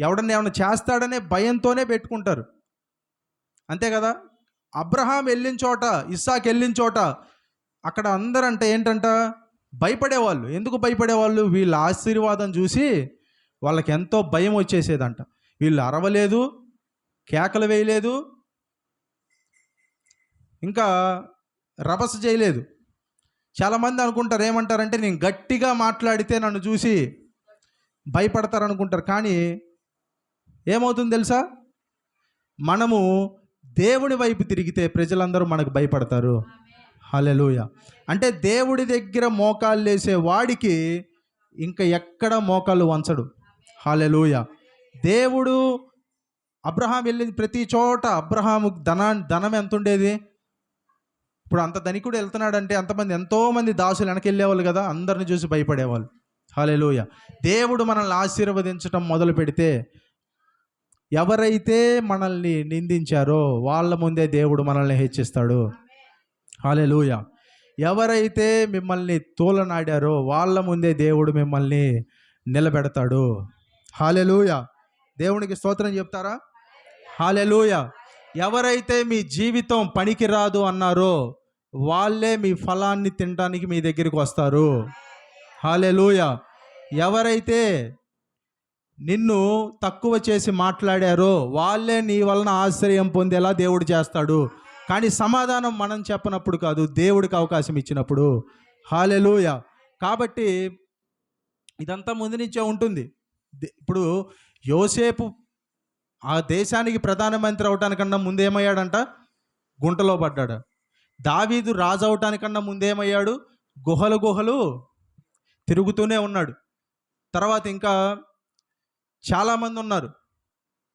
A: ఎవడన్నా ఏమైనా చేస్తాడనే భయంతోనే పెట్టుకుంటారు. అంతే కదా? అబ్రహాం వెళ్ళిన చోట, ఇస్సాకు వెళ్ళిన చోట అక్కడ అందరంట ఏంటంట? భయపడేవాళ్ళు. ఎందుకు భయపడేవాళ్ళు? వీళ్ళ ఆశీర్వాదం చూసి వాళ్ళకి ఎంతో భయం వచ్చేసేదంట. వీళ్ళు అరవలేదు, కేకలు వేయలేదు, ఇంకా రభస చేయలేదు. చాలామంది అనుకుంటారు, ఏమంటారంటే నేను గట్టిగా మాట్లాడితే నన్ను చూసి భయపడతారు అనుకుంటారు. కానీ ఏమవుతుంది తెలుసా? మనము దేవుని వైపు తిరిగితే ప్రజలందరూ మనకు భయపడతారు. హల్లెలూయా. అంటే దేవుడి దగ్గర మోకాళ్ళు వేసే వాడికి ఇంకా ఎక్కడ మోకాళ్ళు వంచడు. హల్లెలూయా. దేవుడు అబ్రహాం వెళ్ళింది ప్రతి చోట అబ్రహాము ధనం ఎంత ఉండేది? ఇప్పుడు అంత ధనికుడు వెళ్తున్నాడంటే ఎంతోమంది దాసులు వెనకెళ్ళేవాళ్ళు కదా, అందరిని చూసి భయపడేవాళ్ళు. హల్లెలూయా. దేవుడు మనల్ని ఆశీర్వదించడం మొదలు పెడితే ఎవరైతే మనల్ని నిందించారో వాళ్ళ ముందే దేవుడు మనల్ని హెచ్చిస్తాడు. హల్లెలూయా. ఎవరైతే మిమ్మల్ని తోలనాడారో వాళ్ళ ముందే దేవుడు మిమ్మల్ని నిలబెడతాడు. హల్లెలూయా. దేవునికి స్తోత్రం చెప్తారా? హల్లెలూయా. ఎవరైతే మీ జీవితం పనికిరాదు అన్నారో వాళ్ళే మీ ఫలాన్ని తినడానికి మీ దగ్గరికి వస్తారు. హల్లెలూయా. ఎవరైతే నిన్ను తక్కువ చేసి మాట్లాడారో వాళ్ళే నీ వలన ఆశ్రయం పొందేలా దేవుడు చేస్తాడు. కానీ సమాధానం మనం చెప్పనప్పుడు కాదు, దేవుడికి అవకాశం ఇచ్చినప్పుడు. హల్లెలూయా. కాబట్టి ఇదంతా ముందు నుంచే ఉంటుంది. ఇప్పుడు యోసేపు ఆ దేశానికి ప్రధానమంత్రి అవటానికన్నా ముందేమయ్యాడంట? గుంటలో పడ్డాడు. దావీదు రాజు అవటానికన్నా ముందేమయ్యాడు? గుహలు తిరుగుతూనే ఉన్నాడు. తర్వాత ఇంకా చాలామంది ఉన్నారు.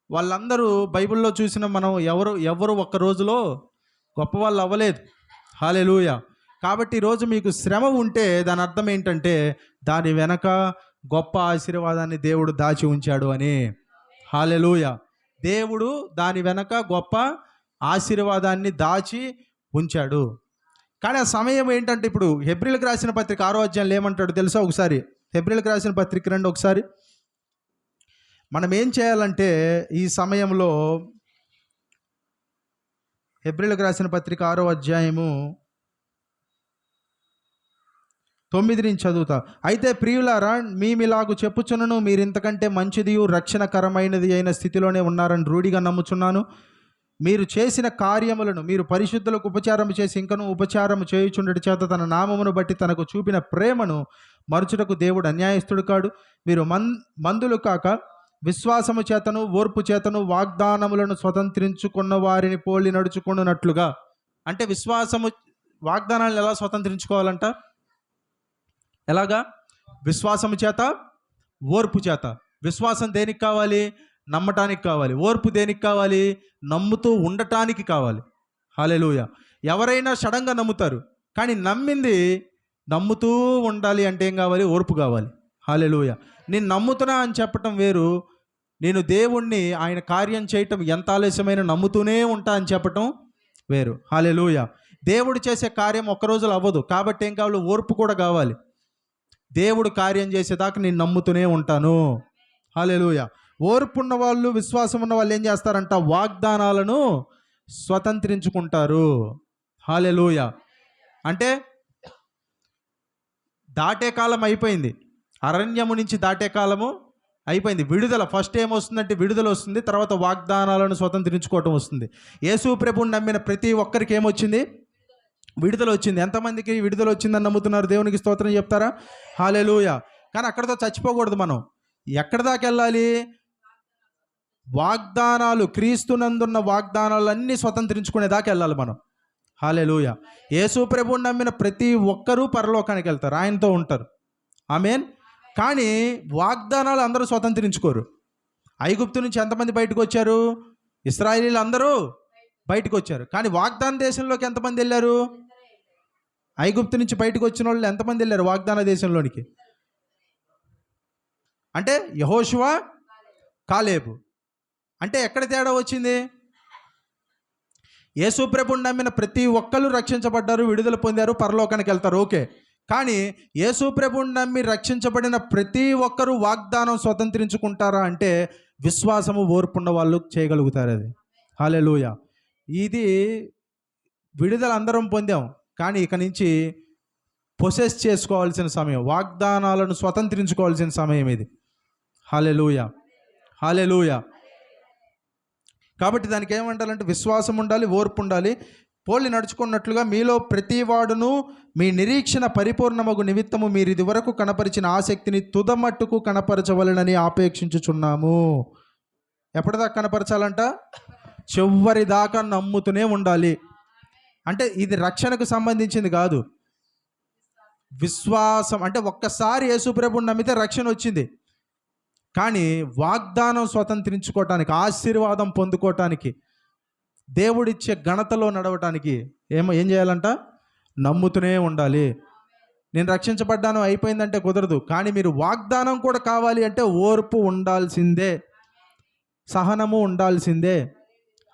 A: వాళ్ళందరూ బైబిల్లో చూసిన మనం ఎవరు ఒక్క రోజులో గొప్పవాళ్ళు అవ్వలేదు. హల్లెలూయా. కాబట్టి ఈరోజు మీకు శ్రమ ఉంటే దాని అర్థం ఏంటంటే దాని వెనక గొప్ప ఆశీర్వాదాన్ని దేవుడు దాచి ఉంచాడు అని. హల్లెలూయా. దేవుడు దాని వెనక గొప్ప ఆశీర్వాదాన్ని దాచి ఉంచాడు. కానీ ఆ సమయం ఏంటంటే, ఇప్పుడు హెబ్రీయులకు రాసిన పత్రిక 6వ అధ్యాయంలో ఏమంటాడు తెలుసా? ఒకసారి హెబ్రీయులకు రాసిన పత్రిక రండి ఒకసారి. మనం ఏం చేయాలంటే ఈ సమయంలో హెబ్రీయులకు రాసిన పత్రిక 6వ అధ్యాయము 9 నుంచి చదువుతా. అయితే ప్రియులారా, మీమిలాగు చెప్పుచున్నను, మీరింతకంటే మంచిదియు రక్షణకరమైనది అయిన స్థితిలోనే ఉన్నారని రూఢిగా నమ్ముచున్నాను. మీరు చేసిన కార్యములను, మీరు పరిశుద్ధులకు ఉపచారము చేసి ఇంకను ఉపచారము చేయుచుండటి చేత తన నామమును బట్టి తనకు చూపిన ప్రేమను మరుచుటకు దేవుడు అన్యాయస్తుడు కాడు. మీరు మందులు కాక విశ్వాసము చేతను ఓర్పు చేతను వాగ్దానములను స్వతంత్రించుకున్న వారిని పోలి నడుచుకున్నట్లుగా. అంటే విశ్వాసము, వాగ్దానాలను ఎలా స్వతంత్రించుకోవాలంట? ఎలాగా? విశ్వాసము చేత ఓర్పు చేత. విశ్వాసం దేనికి కావాలి? నమ్మటానికి కావాలి. ఓర్పు దేనికి కావాలి? నమ్ముతూ ఉండటానికి కావాలి. హల్లెలూయా. ఎవరైనా సడన్గా నమ్ముతారు, కానీ నమ్ముతూ ఉండాలి అంటే ఏం కావాలి? ఓర్పు కావాలి. హల్లెలూయా. నేను నమ్ముతున్నా అని చెప్పటం వేరు, నేను దేవుణ్ణి, ఆయన కార్యం చేయటం ఎంత ఆలస్యమైన నమ్ముతూనే ఉంటా అని చెప్పటం వేరు. హల్లెలూయా. దేవుడు చేసే కార్యం ఒక్క రోజులో అవ్వదు, కాబట్టి ఏం కావాలి? ఓర్పు కూడా కావాలి. దేవుడు కార్యం చేసేదాకా నేను నమ్ముతూనే ఉంటాను. హల్లెలూయా. ఓర్పు ఉన్న వాళ్ళు, విశ్వాసం ఉన్న వాళ్ళు ఏం చేస్తారంట? వాగ్దానాలను స్వతంత్రించుకుంటారు. హల్లెలూయా. అంటే దాటే కాలం అయిపోయింది, అరణ్యము నుంచి దాటే కాలము అయిపోయింది. విడుదల ఫస్ట్ ఏమొస్తుందంటే విడుదల వస్తుంది, తర్వాత వాగ్దానాలను స్వతంత్రించుకోవటం వస్తుంది. యేసు ప్రభువుని నమ్మిన ప్రతి ఒక్కరికి ఏమొచ్చింది? విడుదల వచ్చింది. ఎంతమందికి విడుదల వచ్చిందని నమ్ముతున్నారు? దేవునికి స్తోత్రం చెప్తారా? హల్లెలూయా. కానీ అక్కడితో చచ్చిపోకూడదు. మనం ఎక్కడి దాకా వెళ్ళాలి? వాగ్దానాలు, క్రీస్తునందున్న వాగ్దానాలన్నీ స్వతంత్రించుకునే దాకా వెళ్ళాలి మనం. హల్లెలూయా. యేసు ప్రభువుని నమ్మిన ప్రతి ఒక్కరూ పరలోకానికి వెళ్తారు, ఆయనతో ఉంటారు. ఆమేన్. కానీ వాగ్దానాలు అందరూ స్వతంత్రించుకోరు. ఐగుప్తు నుంచి ఎంతమంది బయటకు వచ్చారు? ఇశ్రాయేలీలు అందరూ బయటకు వచ్చారు. కానీ వాగ్దాన దేశంలోకి ఎంతమంది వెళ్ళారు? ఐగుప్తు నుంచి బయటకు వచ్చిన వాళ్ళు ఎంతమంది వెళ్ళారు వాగ్దాన దేశంలోనికి? అంటే యెహోషువ, కాలేబు. అంటే ఎక్కడ తేడా వచ్చింది? యేసు ప్రభువుని నమ్మిన ప్రతి ఒక్కరు రక్షించబడ్డారు, విడుదల పొందారు, పరలోకానికి వెళ్తారు, ఓకే. కానీ యేసు ప్రభువుని నమ్మి రక్షించబడిన ప్రతి ఒక్కరూ వాగ్దానం స్వతంత్రించుకుంటారా అంటే విశ్వాసము, ఓర్పున్న వాళ్ళు చేయగలుగుతారు అది. హల్లెలూయా. ఇది విడుదల అందరం పొందాం, కానీ ఇక నుంచి పొసెస్ చేసుకోవాల్సిన సమయం, వాగ్దానాలను స్వతంత్రించుకోవాల్సిన సమయం ఇది. హల్లెలూయా. హల్లెలూయా. కాబట్టి దానికి ఏమంటారంటే విశ్వాసం ఉండాలి, ఓర్పు ఉండాలి. పోలి నడుచుకున్నట్లుగా మీలో ప్రతి వాడును మీ నిరీక్షణ పరిపూర్ణమగు నిమిత్తము మీరు ఇది వరకు కనపరిచిన ఆసక్తిని తుదమట్టుకు కనపరచవలనని ఆపేక్షించుచున్నాము. ఎప్పటిదాకా కనపరచాలంట? చివరి దాకా నమ్ముతూనే ఉండాలి. అంటే ఇది రక్షణకు సంబంధించింది కాదు. విశ్వాసం అంటే ఒక్కసారి యేసు ప్రభువుని నమ్మితే రక్షణ వచ్చింది, కానీ వాగ్దానం స్వతంత్రించుకోవటానికి, ఆశీర్వాదం పొందుకోవటానికి, దేవుడిచ్చే ఘనతలో నడవటానికి ఏం చేయాలంట? నమ్ముతూనే ఉండాలి. నేను రక్షించబడ్డాను అయిపోయిందంటే కుదరదు. కానీ మీరు వాగ్దానం కూడా కావాలి అంటే ఓర్పు ఉండాల్సిందే, సహనము ఉండాల్సిందే.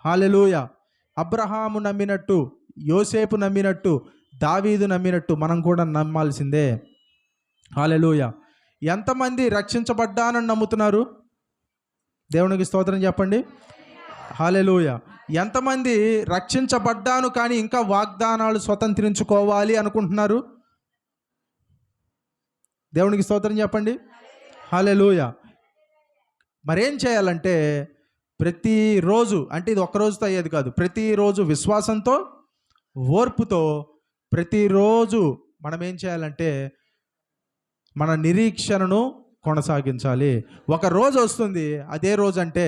A: హల్లెలూయా. అబ్రహాము నమ్మినట్టు, యోసేపు నమ్మినట్టు, దావీదు నమ్మినట్టు మనం కూడా నమ్మాల్సిందే. హల్లెలూయా. ఎంతమంది రక్షించబడ్డానని నమ్ముతున్నారు? దేవునికి స్తోత్రం చెప్పండి. హల్లెలూయా. ఎంతమంది రక్షించబడ్డాను కానీ ఇంకా వాగ్దానాలు స్వతంత్రించుకోవాలి అనుకుంటున్నారు? దేవునికి స్తోత్రం చెప్పండి. హల్లెలూయా. మరేం చేయాలంటే ప్రతిరోజు, అంటే ఇది ఒక్క రోజుతో అయ్యేది కాదు, ప్రతిరోజు విశ్వాసంతో, ఓర్పుతో ప్రతిరోజు మనం ఏం చేయాలంటే మన నిరీక్షణను కొనసాగించాలి. ఒక రోజు వస్తుంది, అదే రోజు అంటే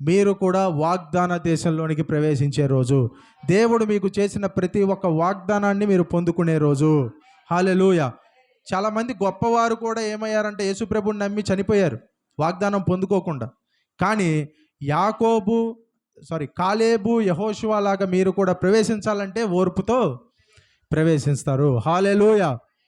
A: మీరు కూడా వాగ్దాన దేశంలోనికి ప్రవేశించే రోజు. దేవుడు మీకు చేసిన ప్రతి ఒక్క వాగ్దానాన్ని మీరు పొందుకునే రోజు. హల్లెలూయా. చాలామంది గొప్పవారు కూడా ఏమయ్యారంటే యేసు ప్రభువుని నమ్మి చనిపోయారు వాగ్దానం పొందుకోకుండా. కానీ కాలేబు, యెహోషువ లాగా మీరు కూడా ప్రవేశించాలంటే ఓర్పుతో ప్రవేశిస్తారు. హల్లెలూయా.